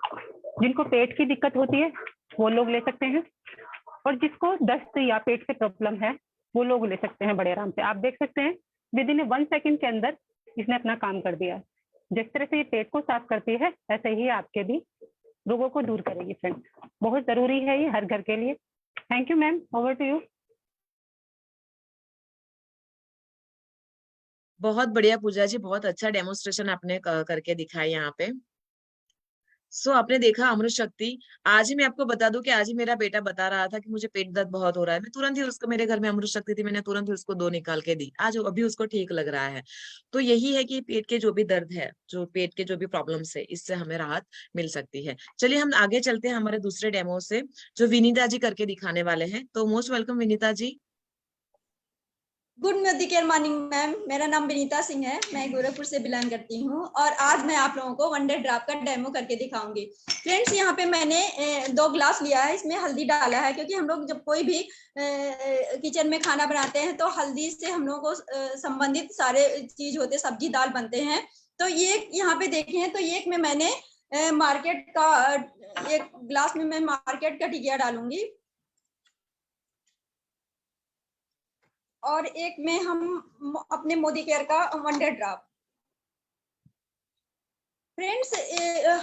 जिनको पेट की दिक्कत होती है, वो लोग ले सकते हैं, और जिसको दस्त या पेट से प्रॉब्लम है वो लोग ले सकते हैं बड़े आराम से। आप देख सकते हैं विद इन 1 सेकेंड के अंदर इसने अपना काम कर दिया है। जिस तरह से ये पेट को साफ करती है, ऐसे ही आपके भी रोगों को दूर करेगी फ्रेंड्स। बहुत जरूरी है ये हर घर के लिए। Thank you ma'am, over to you. बहुत बढ़िया पूजा जी, बहुत अच्छा डेमोन्स्ट्रेशन आपने करके दिखाया यहाँ पे। आपने देखा अमृत शक्ति। आज ही मैं आपको बता दूं कि आज ही मेरा बेटा बता रहा था कि मुझे पेट दर्द बहुत हो रहा है। मैं तुरंत ही उसको, मेरे घर में अमृत शक्ति थी, मैंने तुरंत ही उसको 2 निकाल के दी। आज अभी उसको ठीक लग रहा है। तो यही है कि पेट के जो भी दर्द है, जो पेट के जो भी प्रॉब्लम्स है, इससे हमें राहत मिल सकती है। चलिए हम आगे चलते हैं हमारे दूसरे डेमो से, जो विनीता जी करके दिखाने वाले हैं। तो most welcome Vinita ji. Good मोदिकेयर morning ma'am, मेरा नाम विनीता सिंह है, मैं गोरखपुर से बिलोंग करती हूँ, और आज मैं आप लोगों को वंडर ड्रॉप का डेमो करके दिखाऊंगी। फ्रेंड्स, यहाँ पे मैंने 2 ग्लास लिया है, इसमें हल्दी डाला है, क्योंकि हम लोग जब कोई भी किचन में खाना बनाते हैं तो हल्दी से हम लोगों को संबंधित सारे चीज होते, सब्जी दाल बनते हैं। तो ये यहाँ पे देखें, तो एक में मैंने मार्केट का, एक ग्लास में मैं मार्केट का टिकिया डालूंगी, और एक में हम अपने मोदिकेयर का वंडर ड्रॉप। फ्रेंड्स,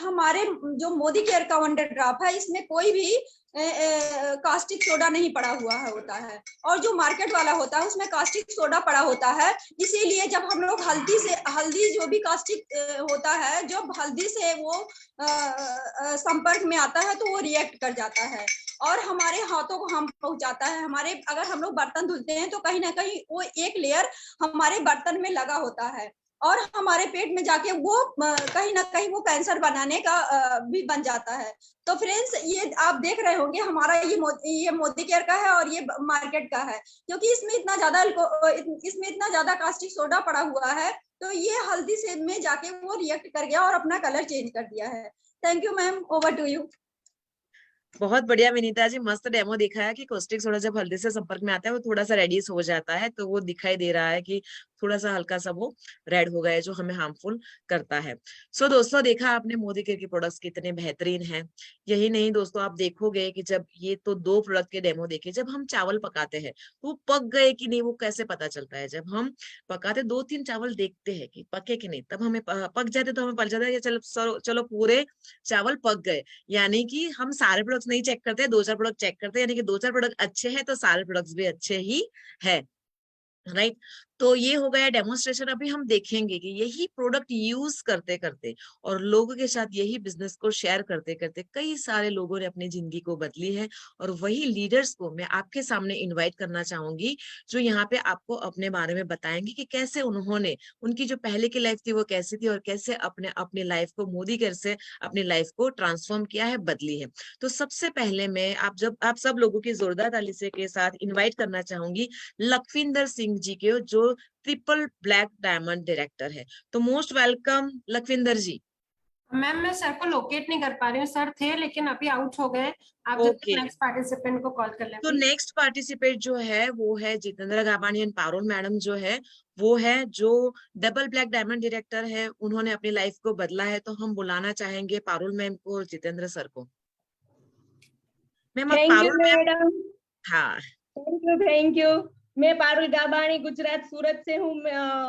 हमारे जो मोदिकेयर का वंडर ड्रॉप है, इसमें कोई भी कास्टिक सोडा नहीं पड़ा हुआ है होता है, और जो मार्केट वाला होता है उसमें कास्टिक सोडा पड़ा होता है। इसीलिए जब हम लोग हल्दी जो भी कास्टिक होता है, जब हल्दी से वो संपर्क में आता है तो वो रिएक्ट कर जाता है और हमारे हाथों को हम पहुंचाता है। हमारे, अगर हम लोग बर्तन धुलते हैं तो कहीं ना कहीं वो एक लेयर हमारे बर्तन में लगा होता है, और हमारे पेट में जाके वो कहीं ना कहीं वो कैंसर बनाने का भी बन जाता है। तो फ्रेंड्स, ये आप देख रहे होंगे, हमारा ये मोदिकेयर का है और ये मार्केट का है, क्योंकि इसमें इतना ज्यादा कास्टिक सोडा पड़ा हुआ है, तो ये हल्दी से में जाके वो रिएक्ट कर गया और अपना कलर चेंज कर दिया है। Thank you ma'am, over to you. बहुत बढ़िया विनीता जी, मस्त डेमो दिखाया कि कॉस्टिक सोडा जब हल्दी से संपर्क में आता है वो थोड़ा सा रेडिश हो जाता है, तो वो दिखाई दे रहा है कि थोड़ा सा हल्का सा वो रेड हो गया है, जो हमें हार्मफुल करता है। दोस्तों, देखा आपने मोदिकेयर के प्रोडक्ट्स कितने बेहतरीन हैं। यही नहीं दोस्तों, आप देखोगे कि जब ये तो 2 प्रोडक्ट के डेमो देखे, जब हम चावल पकाते हैं तो वो पक गए कि नहीं, वो कैसे पता चलता है? जब हम पकाते 2-3 चावल देखते हैं कि पके कि नहीं, तब हमें पक जाते तो हमें पता चलता है कि चलो पूरे चावल पक गए। यानी कि हम सारे प्रोडक्ट्स नहीं चेक करते, 2-4 प्रोडक्ट चेक करते हैं, यानी कि 2-4 प्रोडक्ट अच्छे हैं तो सारे प्रोडक्ट्स भी अच्छे ही है, राइट। तो ये हो गया डेमोन्स्ट्रेशन। अभी हम देखेंगे कि यही प्रोडक्ट यूज करते करते और लोगों के साथ यही बिजनेस को शेयर करते करते कई सारे लोगों ने अपनी जिंदगी को बदली है, और वही लीडर्स को मैं आपके सामने इनवाइट करना चाहूंगी जो यहाँ पे आपको अपने बारे में बताएंगे कि कैसे उन्होंने, उनकी जो पहले की लाइफ थी वो कैसी थी, और कैसे अपनी लाइफ को मोदी केयर से अपनी लाइफ को ट्रांसफॉर्म किया है, बदली है। तो सबसे पहले मैं आप सब लोगों की जोरदार ताली से के साथ इनवाइट करना चाहूंगी लखविंदर सिंह जी के, जो ट्रिपल ब्लैक डायमंड डायरेक्टर है। तो मोस्ट वेलकम लखविंदर जी। मैम मैं सर को लोकेट नहीं कर पा रही हूँ, सर थे लेकिन अभी आउट हो गए। आप जब तक ओके, नेक्स्ट पार्टिसिपेंट को कॉल कर लें तो please। नेक्स्ट पार्टिसिपेट जो है वो है जितेंद्र गाबानी एंड पारुल मैडम जो है, वो है जो डबल ब्लैक डायमंड डायरेक्टर है, उन्होंने अपनी लाइफ को बदला है। तो हम बुलाना चाहेंगे पारुल मैम को और जितेंद्र सर को। मैम अब thank you Parul ma'am. Madam. हाँ, थैंक यू। मैं पारुल गाबाणी गुजरात सूरत से हूँ।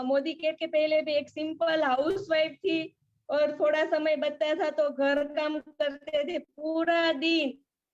मोदी केयर के पहले भी एक सिंपल हाउसवाइफ थी और थोड़ा समय बचता था तो घर काम करते थे पूरा दिन,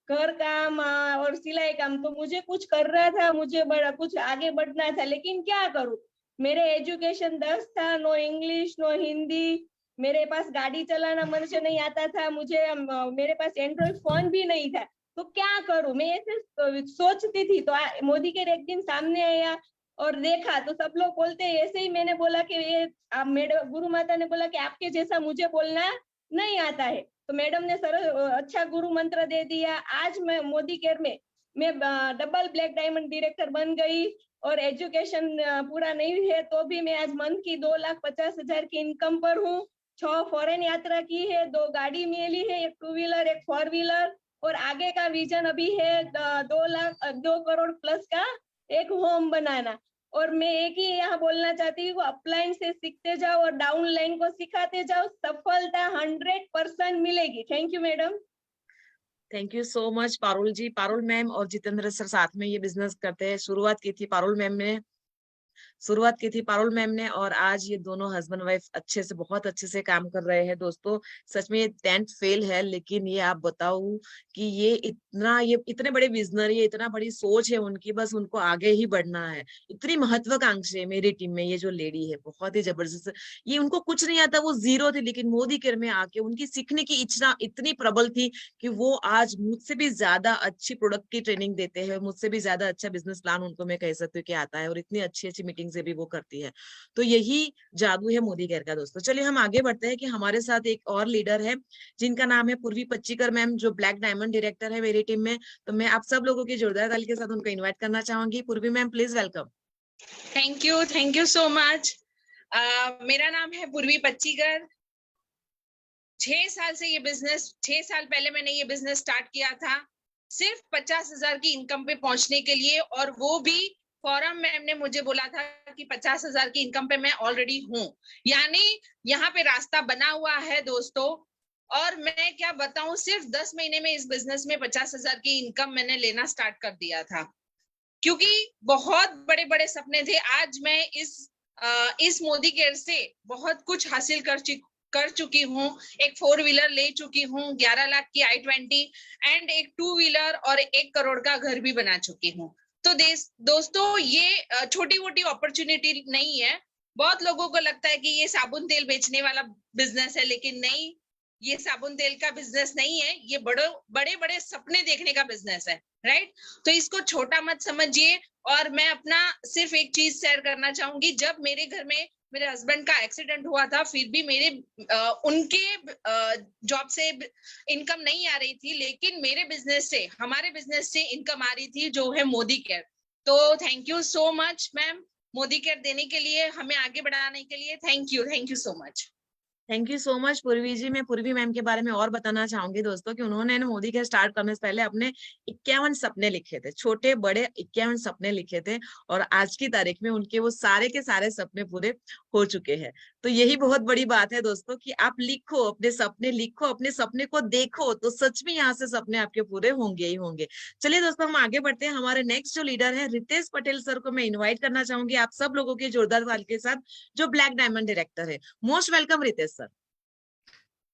घर काम और सिलाई काम। तो मुझे कुछ कर रहा था, मुझे बड़ा कुछ आगे बढ़ना था, लेकिन क्या करूँ, मेरे एजुकेशन 10 था, नो इंग्लिश नो हिंदी, मेरे पास गाड़ी चलाना मुझे नहीं आता था, मेरे पास एंड्रॉइड फोन भी नहीं था। तो क्या करूं, मैं ऐसे सोचती थी। तो मोदी केयर एक दिन सामने आया और देखा तो सब लोग बोलते हैं, ऐसे ही मैंने बोला कि ये आप मैडम गुरु माता ने बोला कि आपके जैसा मुझे बोलना नहीं आता है। तो मैडम ने सर अच्छा गुरु मंत्र दे दिया। आज मैं मोदी केयर में मैं डबल ब्लैक डायमंड डायरेक्टर बन गई और एजुकेशन पूरा नहीं है तो भी मैं आज मंथ की 2,50,000 की इनकम पर हूँ। 6 फॉरेन यात्रा की है, 2 गाड़ी मिली है, एक 2 व्हीलर एक 4 व्हीलर, और आगे का विजन अभी है 2 करोड़ प्लस का एक होम बनाना। और मैं एक ही यहाँ बोलना चाहती हूँ, अपलाइन से सीखते जाओ और डाउन लाइन को सिखाते जाओ, सफलता 100% मिलेगी। Thank you madam. Thank you so much Parul ji. Parul ma'am और जितेंद्र सर साथ में ये बिजनेस करते हैं। शुरुआत की थी पारुल मैम ने, और आज ये दोनों हस्बैंड वाइफ बहुत अच्छे से काम कर रहे हैं। दोस्तों सच में ये 10th फेल है, लेकिन ये आप बताओ कि ये इतने बड़े विजनरी, इतना बड़ी सोच है उनकी, बस उनको आगे ही बढ़ना है। इतनी महत्वाकांक्षी है मेरी टीम में ये जो लेडी है, बहुत ही जबरदस्त। ये उनको कुछ नहीं आता, वो जीरो थी, लेकिन मोदी केयर में आके उनकी सीखने की इच्छा इतनी प्रबल थी कि वो आज मुझसे भी ज्यादा अच्छी प्रोडक्ट की ट्रेनिंग देते हैं, मुझसे भी ज्यादा अच्छा बिजनेस प्लान उनको मैं कह सकती हूँ कि आता है, और इतनी अच्छी अच्छी मीटिंग से भी वो करती है। तो यही जादू है मोदी केयर का। दोस्तों चलिए हम आगे बढ़ते हैं कि हमारे साथ एक और लीडर है जिनका नाम है पूर्वी पच्चीकर मैम, जो ब्लैक डायमंड डायरेक्टर है मेरी टीम में। तो मैं आप सब लोगों की जोरदार ताली के साथ उनको इन्वाइट करना चाहूंगी। पूर्वी ma'am please welcome. Thank you so much. मेरा नाम है पूर्वी पच्चीकर। 6 साल पहले मैंने ये बिजनेस स्टार्ट किया था, सिर्फ 50,000 की इनकम पे पहुंचने के लिए, और वो भी फोरम मैम ने मुझे बोला था कि 50,000 की इनकम पे मैं ऑलरेडी हूँ, यानी यहाँ पे रास्ता बना हुआ है दोस्तों। और मैं क्या बताऊं, सिर्फ 10 महीने में इस बिजनेस में 50,000 की इनकम मैंने लेना स्टार्ट कर दिया था, क्योंकि बहुत बड़े बड़े सपने थे। आज मैं इस मोदी केयर से बहुत कुछ हासिल कर चुकी हूँ। एक 4 व्हीलर ले चुकी हूँ, 11 लाख की i20 एंड एक 2 व्हीलर और 1 करोड़ का घर भी बना चुकी हूँ। तो दोस्तों ये छोटी मोटी अपॉर्चुनिटी नहीं है। बहुत लोगों को लगता है कि ये साबुन तेल बेचने वाला बिजनेस है, लेकिन नहीं, ये साबुन तेल का बिजनेस नहीं है, ये बड़े बड़े सपने देखने का बिजनेस है, राइट। तो इसको छोटा मत समझिए। और मैं अपना सिर्फ एक चीज शेयर करना चाहूंगी, जब मेरे घर में मेरे हस्बैंड का एक्सीडेंट हुआ था, फिर भी उनके जॉब से इनकम नहीं आ रही थी, लेकिन हमारे बिजनेस से इनकम आ रही थी, जो है मोदी केयर। तो thank you so much ma'am, Modi care देने के लिए, हमें आगे बढ़ाने के लिए। Thank you so much. Thank you so much पूर्वी जी। मैं पूर्वी मैम के बारे में और बताना चाहूंगी दोस्तों कि उन्होंने मोदी केयर स्टार्ट करने से पहले अपने 51 सपने लिखे थे, छोटे बड़े 51 सपने लिखे थे, और आज की तारीख में उनके वो सारे के सारे सपने पूरे हो चुके हैं। तो यही बहुत बड़ी बात है दोस्तों कि आप लिखो, अपने सपने को देखो, तो सच में यहाँ से सपने आपके पूरे होंगे ही होंगे। चलिए दोस्तों हम आगे बढ़ते हैं। हमारे नेक्स्ट जो लीडर है रितेश पटेल सर को मैं इन्वाइट करना चाहूंगी आप सब लोगों के जोरदार ताली के साथ, जो ब्लैक डायमंड डायरेक्टर है। Most welcome Ritesh sir.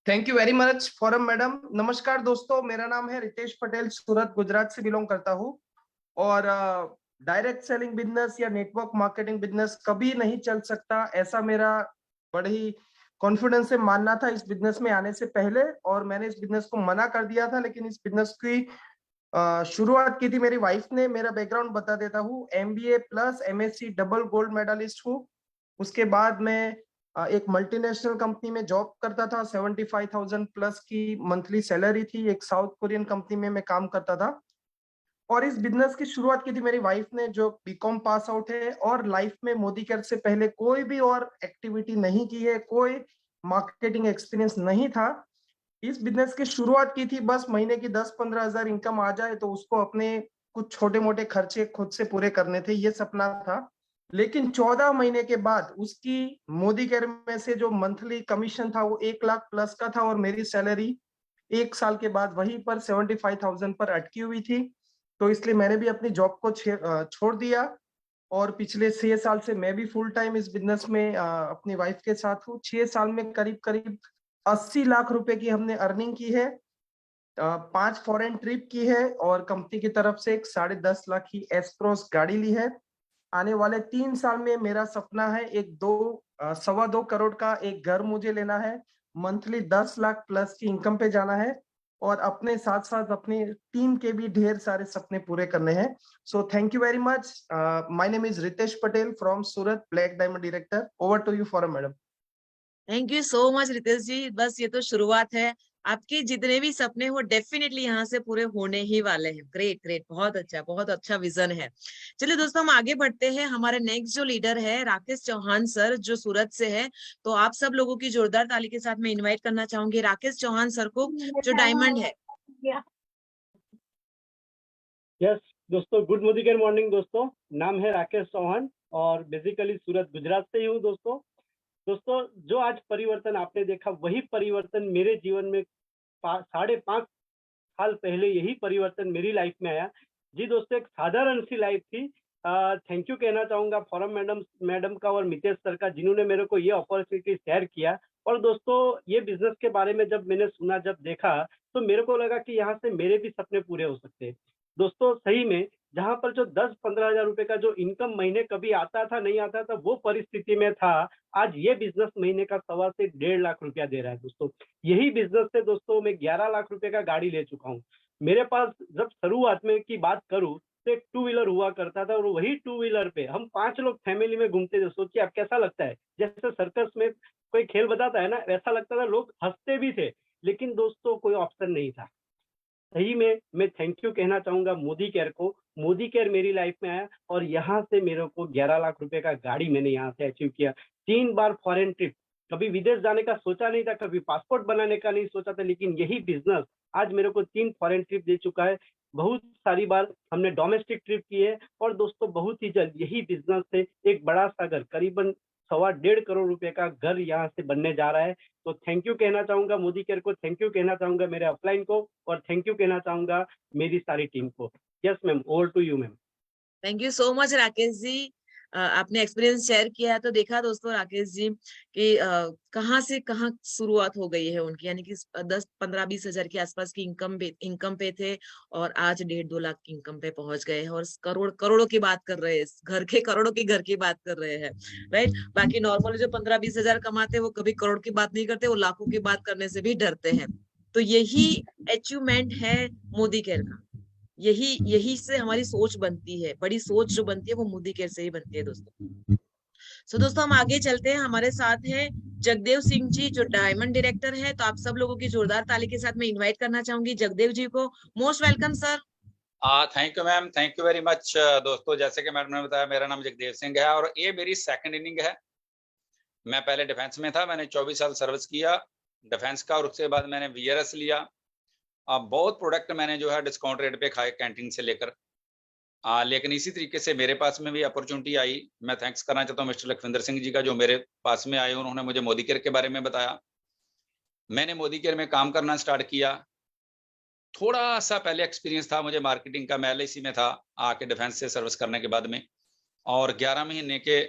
Thank you very much forum madam. नमस्कार दोस्तों, मेरा नाम है रितेश पटेल, सूरत गुजरात से बिलोंग करता हूँ। और डायरेक्ट सेलिंग बिजनेस या नेटवर्क मार्केटिंग बिजनेस कभी नहीं चल सकता, ऐसा मेरा बड़े ही कॉन्फिडेंस से मानना था इस बिजनेस में आने से पहले, और मैंने इस बिजनेस को मना कर दिया था। लेकिन इस बिजनेस की शुरुआत की थी मेरी वाइफ ने। मेरा बैकग्राउंड बता देता हूँ, MBA plus MSc double gold medalist हूँ। उसके बाद मैं एक मल्टीनेशनल कंपनी में जॉब करता था, 75,000 प्लस की मंथली सैलरी थी, एक साउथ कोरियन कंपनी में मैं काम करता था। और इस बिजनेस की शुरुआत की थी मेरी वाइफ ने, जो बीकॉम पास आउट है और लाइफ में मोदी केयर से पहले कोई भी और एक्टिविटी नहीं की है, कोई मार्केटिंग एक्सपीरियंस नहीं था। इस बिजनेस की शुरुआत की थी, बस महीने की 10-15 हजार इनकम आ जाए तो उसको अपने कुछ छोटे मोटे खर्चे खुद से पूरे करने थे, ये सपना था। लेकिन 14 महीने के बाद उसकी मोदी केयर में से जो मंथली कमीशन था वो 1 लाख प्लस का था, और मेरी सैलरी 1 साल के बाद वहीं पर 75,000 पर अटकी हुई थी। तो इसलिए मैंने भी अपनी जॉब को छोड़ दिया, और पिछले 6 साल से मैं भी फुल टाइम इस बिजनेस में अपनी वाइफ के साथ हूँ। 6 साल में करीब करीब 80 लाख रुपए की हमने अर्निंग की है, 5 फॉरेन ट्रिप की है, और कंपनी की तरफ से एक 10.5 लाख की एस्प्रोस गाड़ी ली है। आने वाले 3 साल में मेरा सपना है एक 2.25 करोड़ का एक घर मुझे लेना है, मंथली 10 लाख प्लस की इनकम पे जाना है, और अपने साथ साथ अपनी टीम के भी ढेर सारे सपने पूरे करने हैं। So thank you very much. My name is Ritesh Patel from Surat, Black diamond director. Over to you Forum madam. Thank you so much Ritesh ji. बस ये तो शुरुआत है, आपके जितने भी सपने हो डेफिनेटली यहाँ से पूरे होने ही वाले हैं। ग्रेट ग्रेट, बहुत अच्छा विजन है। चलिए दोस्तों, हम आगे बढ़ते हैं। हमारे नेक्स्ट जो लीडर है राकेश चौहान सर, जो सूरत से है। तो आप सब लोगों की जोरदार ताली के साथ मैं इनवाइट करना चाहूंगी राकेश चौहान सर को, जो डायमंड है। यस दोस्तों, गुड मोदिकेयर मॉर्निंग दोस्तों। नाम है राकेश चौहान और बेसिकली सूरत गुजरात से ही हूँ दोस्तों। जो आज परिवर्तन आपने देखा, वही परिवर्तन मेरे जीवन में 5.5 साल पहले यही परिवर्तन मेरी लाइफ में आया। जी दोस्तों, एक साधारण सी लाइफ थी। थैंक यू कहना चाहूंगा फोरम मैडम का और मितेश सर का, जिन्होंने मेरे को ये अपॉर्चुनिटी शेयर किया। और दोस्तों, ये बिजनेस के बारे में जब मैंने सुना, जब देखा, तो मेरे को लगा कि यहाँ से मेरे भी सपने पूरे हो सकते हैं। दोस्तों सही में, जहाँ पर जो 10-15 हजार रुपए का जो इनकम महीने कभी आता था नहीं आता था, वो परिस्थिति में था, आज ये बिजनेस महीने का 1.25 से 1.5 लाख रुपया दे रहा है दोस्तों। यही बिजनेस से दोस्तों मैं 11 लाख रुपए का गाड़ी ले चुका हूँ। मेरे पास जब शुरुआत में की बात करूँ तो एक 2 व्हीलर हुआ करता था, और वही 2 व्हीलर पे हम 5 लोग फैमिली में घूमते थे। सोचिए आप, कैसा लगता है? जैसे सर्कस में कोई खेल बताता है ना, वैसा लगता था। लोग हंसते भी थे, लेकिन दोस्तों कोई ऑप्शन नहीं था। सही में मैं थैंक यू कहना चाहूंगा मोदी केयर को। मोदी केयर मेरी लाइफ में आया, और यहाँ से मेरे को 11 लाख रुपए का गाड़ी मैंने यहाँ से अचीव किया। 3 बार फॉरेन ट्रिप, कभी विदेश जाने का सोचा नहीं था, कभी पासपोर्ट बनाने का नहीं सोचा था, लेकिन यही बिजनेस आज मेरे को 3 फॉरेन ट्रिप दे चुका है। बहुत सारी बार हमने डोमेस्टिक ट्रिप की है, और दोस्तों बहुत ही जल्द यही बिजनेस से एक बड़ा सा घर, करीबन 1.25 करोड़ रुपए का घर यहाँ से बनने जा रहा है। तो थैंक यू कहना चाहूंगा मोदी केयर को, थैंक यू कहना चाहूंगा मेरे अपलाइन को, और थैंक यू कहना चाहूंगा मेरी सारी टीम को। Yes ma'am, over to you ma'am. Thank you so much Rakesh ji. आपने एक्सपीरियंस शेयर किया है, तो देखा दोस्तों राकेश जी कि कहाँ से कहाँ शुरुआत हो गई है उनकी, यानी कि 10-15-20 हजार के आसपास की इनकम पे थे, और आज 1.5-2 लाख की इनकम पे पहुंच गए हैं, और करोड़ों की बात कर रहे हैं, करोड़ों के घर की बात कर रहे हैं, राइट। बाकी नॉर्मली जो 15-20 हजार कमाते हैं वो कभी करोड़ की बात नहीं करते, वो लाखों की बात करने से भी डरते हैं। तो यही अचीवमेंट है मोदी केयर का। यही से हमारी सोच बनती है, बड़ी सोच जो बनती है वो मोदी केयर से ही बनती है दोस्तों। सो दोस्तों, हम आगे चलते हैं। हमारे साथ है जगदेव सिंह जी, जो डायमंड डायरेक्टर है। तो आप सब लोगों की जोरदार ताली के साथ मैं इनवाइट करना चाहूंगी जगदेव जी को। Most welcome sir. Thank you ma'am, thank you very much. दोस्तों, जैसे कि मैडम ने बताया, मेरा नाम जगदेव सिंह है, और ये मेरी सेकंड इनिंग है। मैं पहले डिफेंस में था, मैंने 24 साल सर्विस किया डिफेंस का, और उसके बाद मैंने VRS लिया। बहुत प्रोडक्ट मैंने जो है डिस्काउंट रेट पे खाए, कैंटीन से लेकर। लेकिन इसी तरीके से मेरे पास में भी अपॉर्चुनिटी आई। मैं थैंक्स करना चाहता हूँ मिस्टर लखविंदर सिंह जी का, जो मेरे पास में आए, उन्होंने मुझे मोदी केयर के बारे में बताया। मैंने मोदी केयर में काम करना स्टार्ट किया। थोड़ा सा पहले एक्सपीरियंस था मुझे मार्केटिंग का, मैं LIC में था आके डिफेंस से सर्विस करने के बाद में, और 11 महीने के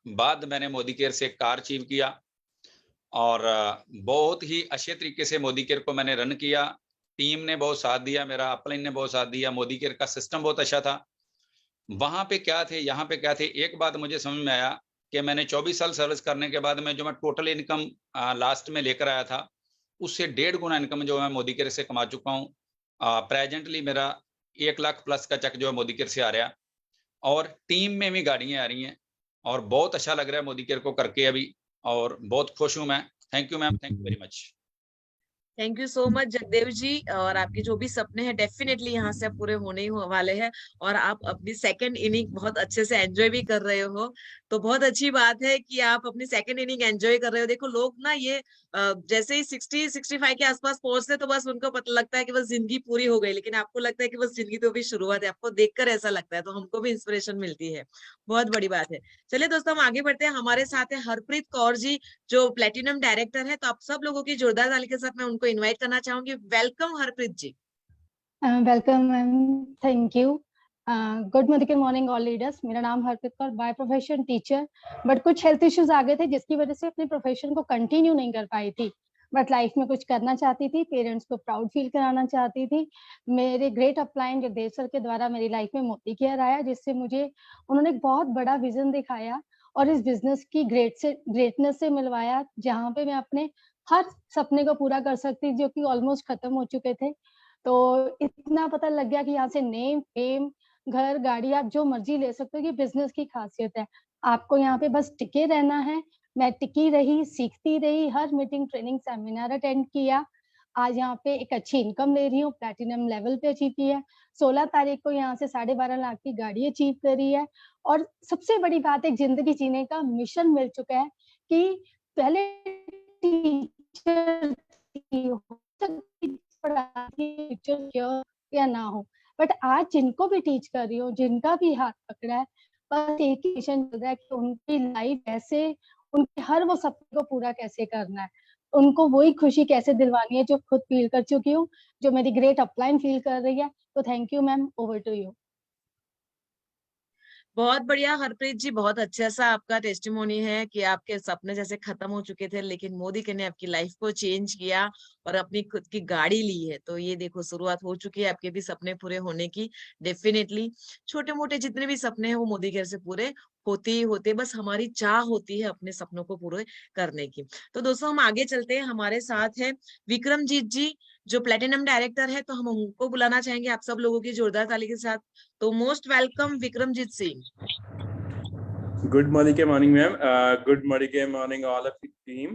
बाद मैंने मोदी केयर से कार अचीव किया, और बहुत ही अच्छे तरीके से मोदी केयर को मैंने रन किया। टीम ने बहुत साथ दिया, मेरा अपलाइन ने बहुत साथ दिया, मोदी केयर का सिस्टम बहुत अच्छा था। वहां पे क्या थे, यहाँ पे क्या थे। एक बात मुझे समझ में आया कि मैंने 24 साल सर्विस करने के बाद में जो मैं टोटल इनकम लास्ट में लेकर आया था, उससे 1.5 गुना इनकम जो मैं मोदी केयर से कमा चुका हूँ। प्रेजेंटली मेरा 1 लाख प्लस का चेक जो है मोदी केयर से आ रहा है, और टीम में भी गाड़ियां आ रही हैं, और बहुत अच्छा लग रहा है मोदी केयर को करके अभी, और बहुत खुश हूं मैं। Thank you ma'am, thank you very much. Thank you so much Jagdev ji. और आपके जो भी सपने हैं डेफिनेटली यहाँ से पूरे होने ही वाले हैं, और आप अपनी सेकंड इनिंग बहुत अच्छे से एंजॉय भी कर रहे हो। तो बहुत अच्छी बात है कि आप अपनी सेकंड इनिंग एंजॉय कर रहे हो। देखो लोग ना ये जैसे ही 60-65 के आसपास पहुंचते तो बस उनको पता लगता है कि बस जिंदगी पूरी हो गई, लेकिन आपको लगता है कि बस जिंदगी तो अभी शुरुआत है। आपको देखकर ऐसा लगता है, तो हमको भी इंस्पिरेशन मिलती है। बहुत बड़ी बात है। चलिए दोस्तों, हम आगे बढ़ते हैं। हमारे साथ है हरप्रीत कौर जी, जो प्लेटिनम डायरेक्टर है। तो आप सब लोगों की जोरदार ताली के साथ मैं उनको इनवाइट करना चाहूंगी। Welcome Harpreet ji. Welcome ma'am, thank you. Good morning all leaders. मेरा नाम Harpreet Kaur, by profession teacher, but कुछ हेल्थ इश्यूज आ गए थे जिसकी वजह से अपने प्रोफेशन को कंटिन्यू नहीं कर पाई थी। बट लाइफ में कुछ करना चाहती थी, पेरेंट्स को प्राउड फील कराना चाहती थी। मेरे ग्रेट अपलाइन जगदेव सर के द्वारा मेरी लाइफ में मोदी केयर आया, जिससे मुझे उन्होंने एक बहुत बड़ा विजन दिखाया और इस बिजनेस की ग्रेटनेस से मिलवाया, जहाँ पे मैं अपने हर सपने को पूरा कर सकती, जो कि ऑलमोस्ट खत्म हो चुके थे। तो इतना पता लग गया कि यहाँ से नेम, फेम, घर, गाड़ी आप जो मर्जी ले सकते हो। कि बिजनेस की खासियत है, आपको यहाँ पे बस टिके रहना है। मैं टिकी रही, सीखती रही, हर मीटिंग, ट्रेनिंग, सेमिनार अटेंड किया। आज यहाँ पे एक अच्छी इनकम ले रही हूँ, प्लैटिनम लेवल पे अचीव की है। 16 तारीख को यहाँ से 12.5 लाख की गाड़ी अचीव करी है। और सबसे बड़ी बात, एक जिंदगी जीने का मिशन मिल चुका है कि पहले टीचर या ना हो, बट आज जिनको भी टीच कर रही हूँ, जिनका भी हाथ पकड़ा है, बस एक ही मिशन चल रहा है कि उनकी लाइफ कैसे, उनके हर वो सपने को पूरा कैसे करना है, उनको वही खुशी कैसे दिलवानी है जो खुद फील कर चुकी हूँ, जो मेरी ग्रेट अपलाइन फील कर रही है। तो thank you ma'am, over to you. बहुत बढ़िया हरप्रीत जी, बहुत अच्छा सा आपका टेस्टिमोनी है कि आपके सपने जैसे खत्म हो चुके थे, लेकिन मोदी ने आपकी लाइफ को चेंज किया और अपनी खुद की गाड़ी ली है। तो ये देखो, शुरुआत हो चुकी है आपके भी सपने पूरे होने की। डेफिनेटली छोटे मोटे जितने भी सपने हैं वो मोदी केयर से पूरे होते ही होते, बस हमारी चाह होती है अपने सपनों को पूरे करने की। तो दोस्तों, हम आगे चलते हैं। हमारे साथ है विक्रमजीत जी, जो प्लेटिनम डायरेक्टर है। तो हम उनको बुलाना चाहेंगे आप सब लोगों की जोरदार ताली के साथ। तो most welcome Vikramjit Singh. Good morning ma'am, good morning all of the team.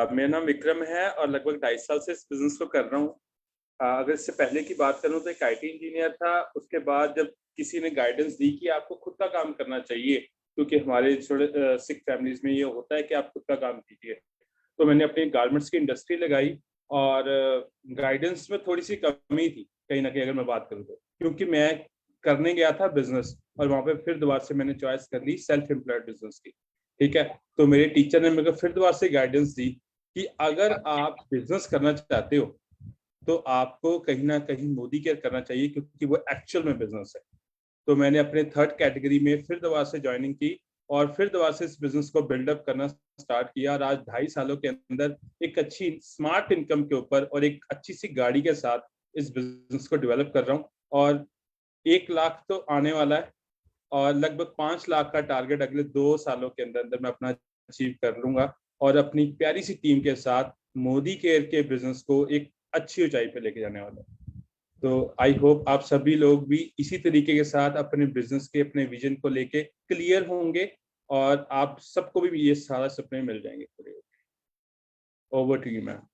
मेरा नाम विक्रम है और लगभग 2.5 साल से इस बिजनेस को कर रहा हूँ। अगर इससे पहले की बात करूँ तो एक IT इंजीनियर था। उसके बाद जब किसी ने गाइडेंस दी कि आपको खुद का काम करना चाहिए, क्योंकि हमारे थोड़े सिख फैमिलीज में ये होता है कि आप खुद का काम कीजिए, तो मैंने अपनी गारमेंट्स की इंडस्ट्री लगाई। और गाइडेंस में थोड़ी सी कमी थी कहीं ना कहीं, अगर मैं बात करूँ तो, क्योंकि मैं करने गया था बिजनेस और वहां पे फिर दोबारा से मैंने चॉइस कर ली सेल्फ एम्प्लॉयड बिजनेस की। ठीक है, तो मेरे टीचर ने मेरे को फिर दोबारा से गाइडेंस दी कि अगर आप बिजनेस करना चाहते हो तो आपको कहीं ना कहीं मोदी केयर करना चाहिए, क्योंकि वो एक्चुअल में बिजनेस है। तो मैंने अपने 3rd कैटेगरी में फिर दोबारा से ज्वाइनिंग की और फिर दोबारा से इस बिजनेस को बिल्डअप करना स्टार्ट किया। और आज 2.5 सालों के अंदर एक अच्छी स्मार्ट इनकम के ऊपर और एक अच्छी सी गाड़ी के साथ इस बिजनेस को डेवलप कर रहा हूँ। और 1 लाख तो आने वाला है और लगभग 5 लाख का टारगेट अगले 2 सालों के अंदर अंदर मैं अपना अचीव कर लूंगा, और अपनी प्यारी सी टीम के साथ मोदी केयर के बिजनेस को एक अच्छी ऊंचाई पे लेके जाने वाला है। तो आई होप आप सभी लोग भी इसी तरीके के साथ अपने बिजनेस के, अपने विजन को लेके क्लियर होंगे और आप सबको भी ये सारा सपने मिल जाएंगे पूरे। Over to you ma'am.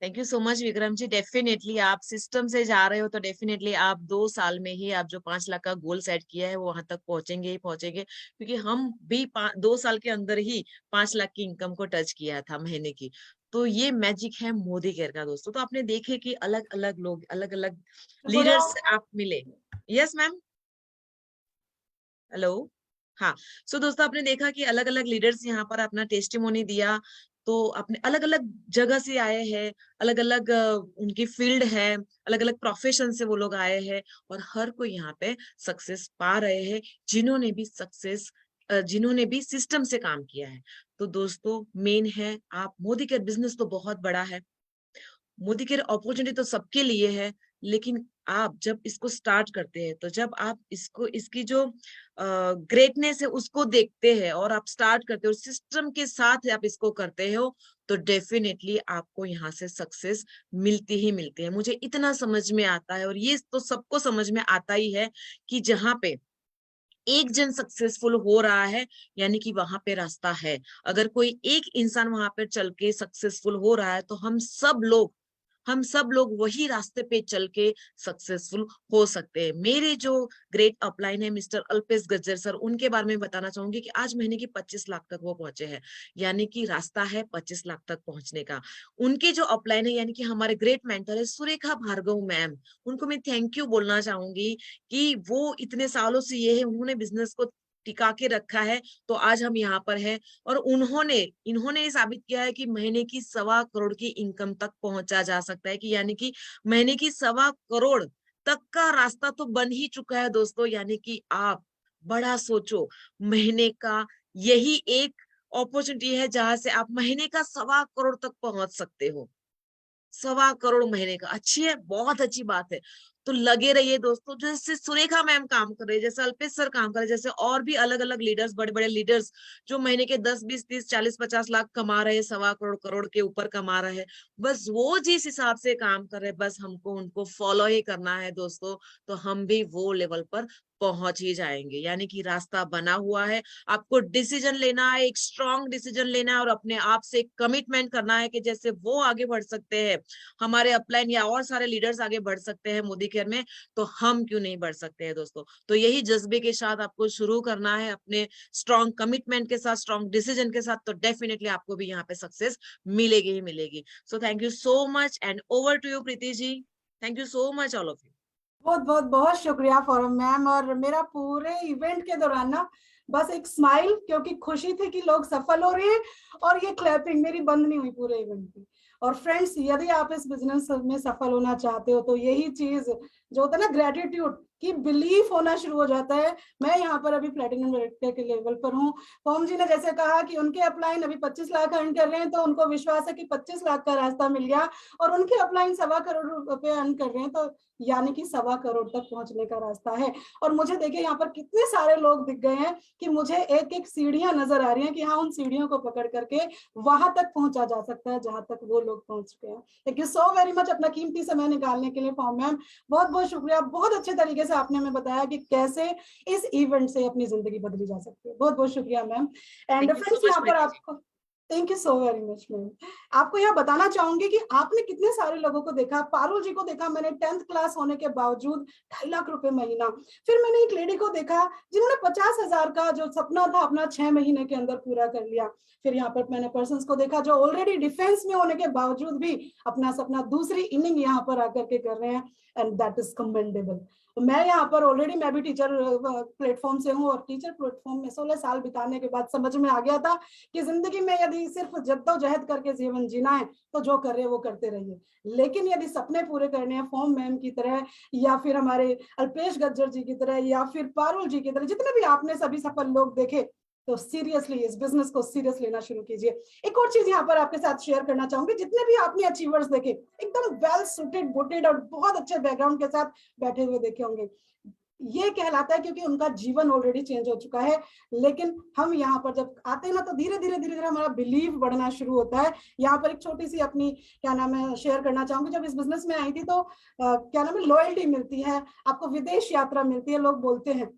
Thank you so much Vikram ji. Definitely आप सिस्टम से जा रहे हो तो डेफिनेटली आप 2 साल में ही आप जो 5 लाख का गोल सेट किया है वो वहां तक पहुंचेंगे ही पहुंचेंगे, क्योंकि हम भी 2 साल के अंदर ही 5 लाख की इनकम को टच किया था महीने की। तो ये मैजिक है मोदी केयर का दोस्तों। तो आपने देखे कि अलग अलग लोग, अलग अलग लीडर्स आप मिले। यस मैम, हेलो, हाँ। सो दोस्तों, आपने देखा कि अलग अलग लीडर्स यहाँ पर अपना टेस्टिमोनी दिया। तो अपने अलग अलग जगह से आए हैं, अलग अलग उनकी फील्ड है, अलग अलग प्रोफेशन से वो लोग आए हैं, और हर कोई यहाँ पे सक्सेस पा रहे हैं, जिन्होंने भी सिस्टम से काम किया है। तो दोस्तों, मेन है आप मोदी केयर बिजनेस तो बहुत बड़ा है, मोदी केयर अपॉर्चुनिटी तो सबके लिए है, लेकिन आप जब इसको स्टार्ट करते हैं, तो जब आप इसकी जो ग्रेटनेस है उसको देखते हैं और आप स्टार्ट करते हो, सिस्टम के साथ आप इसको करते हो, तो डेफिनेटली आपको यहाँ से सक्सेस मिलती ही मिलती है। मुझे इतना समझ में आता है, और ये तो सबको समझ में आता ही है कि जहाँ पे एक जन सक्सेसफुल हो रहा है, यानी कि वहां पे रास्ता है। अगर कोई एक इंसान वहां पे चल के सक्सेसफुल हो रहा है, तो हम सब लोग वही रास्ते पे चल के सक्सेसफुल हो सकते हैं। मेरे जो ग्रेट अपलाइन है मिस्टर अल्पेश गज्जर सर, उनके बारे में बताना चाहूंगी कि आज महीने की 25 लाख तक वो पहुंचे हैं, यानी कि रास्ता है 25 लाख तक पहुंचने का। उनके जो अपलाइन है, यानी कि हमारे ग्रेट मेंटर है सुरेखा भार्गव मैम, उनको मैं थैंक यू बोलना चाहूंगी कि वो इतने सालों से ये है, उन्होंने बिजनेस को टिका के रखा है, तो आज हम यहाँ पर हैं। और इन्होंने साबित किया है कि महीने की 1.25 करोड़ की इनकम तक पहुंचा जा सकता है, कि यानी कि महीने की 1.25 करोड़ तक का रास्ता तो बन ही चुका है दोस्तों। यानी कि आप बड़ा सोचो, महीने का यही एक अपॉर्चुनिटी है जहां से आप महीने का 1.25 करोड़ तक पहुंच सकते हो। 1.25 करोड़ महीने का अच्छी है, बहुत अच्छी बात है। तो लगे रहिए दोस्तों, जैसे सुरेखा मैम काम कर रहे हैं, जैसे अल्पेश सर काम कर रहे हैं, जैसे और भी अलग अलग लीडर्स, बड़े बड़े लीडर्स जो महीने के 10, 20, 30, 40, 50 लाख कमा रहे हैं, 1.25 करोड़, करोड़ के ऊपर कमा रहे हैं। बस वो जिस हिसाब से काम कर रहे हैं, बस हमको उनको फॉलो ही करना है दोस्तों, तो हम भी वो लेवल पर पहुंच ही जाएंगे। यानी कि रास्ता बना हुआ है, आपको डिसीजन लेना है, एक स्ट्रॉन्ग डिसीजन लेना है, और अपने आप से कमिटमेंट करना है कि जैसे वो आगे बढ़ सकते हैं, हमारे अपलाइन या और सारे लीडर्स आगे बढ़ सकते हैं मोदी केयर में, तो हम क्यों नहीं बढ़ सकते हैं दोस्तों। तो यही जज्बे के साथ आपको शुरू करना है, अपने स्ट्रॉन्ग कमिटमेंट के साथ, स्ट्रॉन्ग डिसीजन के साथ, तो डेफिनेटली आपको भी यहाँ पे सक्सेस मिलेगी ही मिलेगी। So thank you so much, and over to you Preeti ji. Thank you so much all of you. बहुत बहुत बहुत शुक्रिया फोरम मैम। और मेरा पूरे इवेंट के दौरान ना बस एक स्माइल, क्योंकि खुशी थी कि लोग सफल हो रहे हैं, और ये क्लैपिंग मेरी बंद नहीं हुई पूरे इवेंट की। और फ्रेंड्स, यदि आप इस बिजनेस में सफल होना चाहते हो, तो यही चीज जो होता है ना, ग्रेटिट्यूड की बिलीफ होना शुरू हो जाता है। मैं यहाँ पर अभी प्लेटिनम डायरेक्टर के लेवल पर हूँ। फोम जी ने जैसे कहा कि उनके अपलाइन अभी 25 लाख अर्न कर रहे हैं, तो उनको विश्वास है कि 25 लाख का रास्ता मिल गया, और उनके अपलाइन 1.25 करोड़ रुपए अर्न कर रहे हैं, तो यानी कि 1.25 करोड़ तक पहुंचने का रास्ता है। और मुझे देखिए यहाँ पर कितने सारे लोग दिख गए हैं कि मुझे एक एक सीढ़ियां नजर आ रही हैं, कि हाँ, उन सीढ़ियों को पकड़ करके वहां तक पहुंचा जा सकता है जहां तक वो लोग पहुंच चुके हैं। Thank you so very much अपना कीमती समय निकालने के लिए फॉर्म मैम, बहुत बहुत शुक्रिया। बहुत अच्छे तरीके से आपने हमें बताया कि कैसे इस इवेंट से अपनी जिंदगी बदली जा सकती है। बहुत बहुत शुक्रिया मैम। एंड फ्रेंड्स, यहाँ पर आपको thank you so very much ma'am. आपको यह बताना चाहूंगी कि आपने कितने सारे लोगों को देखा। पारुल जी को देखा मैंने 10th क्लास होने के बावजूद 2.5 लाख रुपए महीना। फिर मैंने एक लेडी को देखा जिन्होंने 50,000 का जो सपना था अपना 6 महीने के अंदर पूरा कर लिया। फिर यहाँ पर मैंने पर्सन्स को देखा जो ऑलरेडी डिफेंस में होने के बावजूद भी अपना सपना दूसरी इनिंग यहाँ पर आकर के कर रहे हैं, एंड दैट इज कमेंडेबल। मैं यहाँ पर ऑलरेडी, मैं भी टीचर प्लेटफॉर्म से हूँ, और टीचर प्लेटफॉर्म में 16 साल बिताने के बाद समझ में आ गया था कि जिंदगी में यदि सिर्फ जद्दोजहद करके जीवन जीना है, तो जो कर रहे वो करते रहिए। लेकिन यदि सपने पूरे करने हैं, फॉर्म मैम की तरह, या फिर हमारे अल्पेश गज्जर जी की तरह, या फिर पारुल जी की तरह, जितने भी आपने सभी सफल लोग देखे, तो सीरियसली इस बिजनेस को सीरियस लेना शुरू कीजिए। एक और चीज यहाँ पर आपके साथ शेयर करना चाहूंगी, जितने भी आपने अचीवर्स देखे, एकदम वेल सूटेड, बुटेड और बहुत अच्छे बैकग्राउंड के साथ बैठे हुए देखे होंगे। ये कहलाता है क्योंकि उनका जीवन ऑलरेडी चेंज हो चुका है। लेकिन हम यहाँ पर जब आते हैं ना, तो धीरे धीरे धीरे धीरे हमारा बिलीव बढ़ना शुरू होता है। यहाँ पर एक छोटी सी अपनी क्या नाम है शेयर करना चाहूंगी। जब इस बिजनेस में आई थी, तो क्या नाम है, लॉयल्टी मिलती है आपको, विदेश यात्रा मिलती है। लोग बोलते हैं,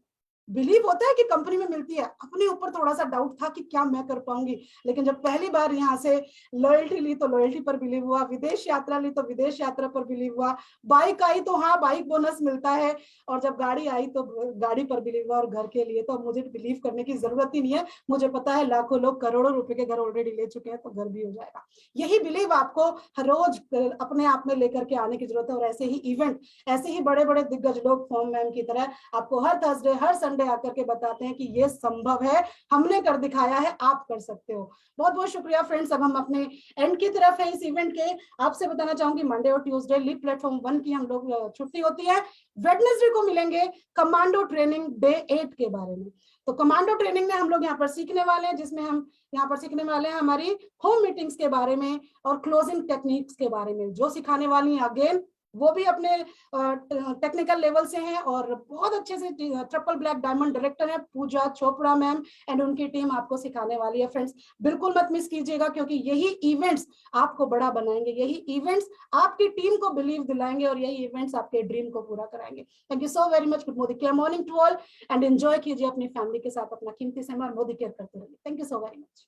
बिलीव होता है कि कंपनी में मिलती है, अपने ऊपर थोड़ा सा डाउट था कि क्या मैं कर पाऊंगी। लेकिन जब पहली बार यहाँ से लॉयल्टी ली, तो लॉयल्टी पर बिलीव हुआ, विदेश यात्रा ली तो विदेश यात्रा पर बिलीव हुआ, बाइक आई तो हाँ, बाइक बोनस मिलता है, और जब गाड़ी आई तो गाड़ी पर बिलीव हुआ, और घर के लिए तो मुझे बिलीव करने की जरूरत ही नहीं है। मुझे पता है लाखों लोग करोड़ों रुपए के घर ऑलरेडी ले चुके हैं, तो घर भी हो जाएगा। यही बिलीव आपको हर रोज अपने आप में लेकर के आने की जरूरत है। और ऐसे ही इवेंट, ऐसे ही बड़े बड़े दिग्गज लोग फॉर्म मैम की तरह आपको हर थर्सडे, हर संडे आकर के बताते हैं कि ये संभव है, हमने कर दिखाया है, आप कर सकते हो। बहुत बहुत शुक्रिया फ्रेंड्स। अब हम अपने एंड की तरफ है इस इवेंट के। आपसे बताना चाहूंगी, मंडे और ट्यूसडे लीव प्लेटफॉर्म 1 की हम लोग छुट्टी होती है। वेडनेसडे को मिलेंगे कमांडो ट्रेनिंग डे 8 के बारे में। तो कमांडो ट्रेनिंग में हम लोग यहाँ पर सीखने वाले हैं, जिसमें हम यहाँ पर सीखने वाले हैं हमारी होम मीटिंग्स के बारे में और क्लोजिंग टेक्निक्स के बारे में। जो सिखाने वाली हैं अगेन वो भी अपने टेक्निकल लेवल से हैं और बहुत अच्छे से ट्रिपल ब्लैक डायमंड डायरेक्टर है पूजा चोपड़ा मैम, एंड उनकी टीम आपको सिखाने वाली है। फ्रेंड्स बिल्कुल मत मिस कीजिएगा, क्योंकि यही इवेंट्स आपको बड़ा बनाएंगे, यही इवेंट्स आपकी टीम को बिलीव दिलाएंगे और यही इवेंट्स आपके ड्रीम को पूरा कराएंगे। Thank you so very much. Good Modi morning to all, and enjoy कीजिए अपनी फैमिली के साथ अपना कीमती समय और मोदी केयर करते रहिए। Thank you so very much.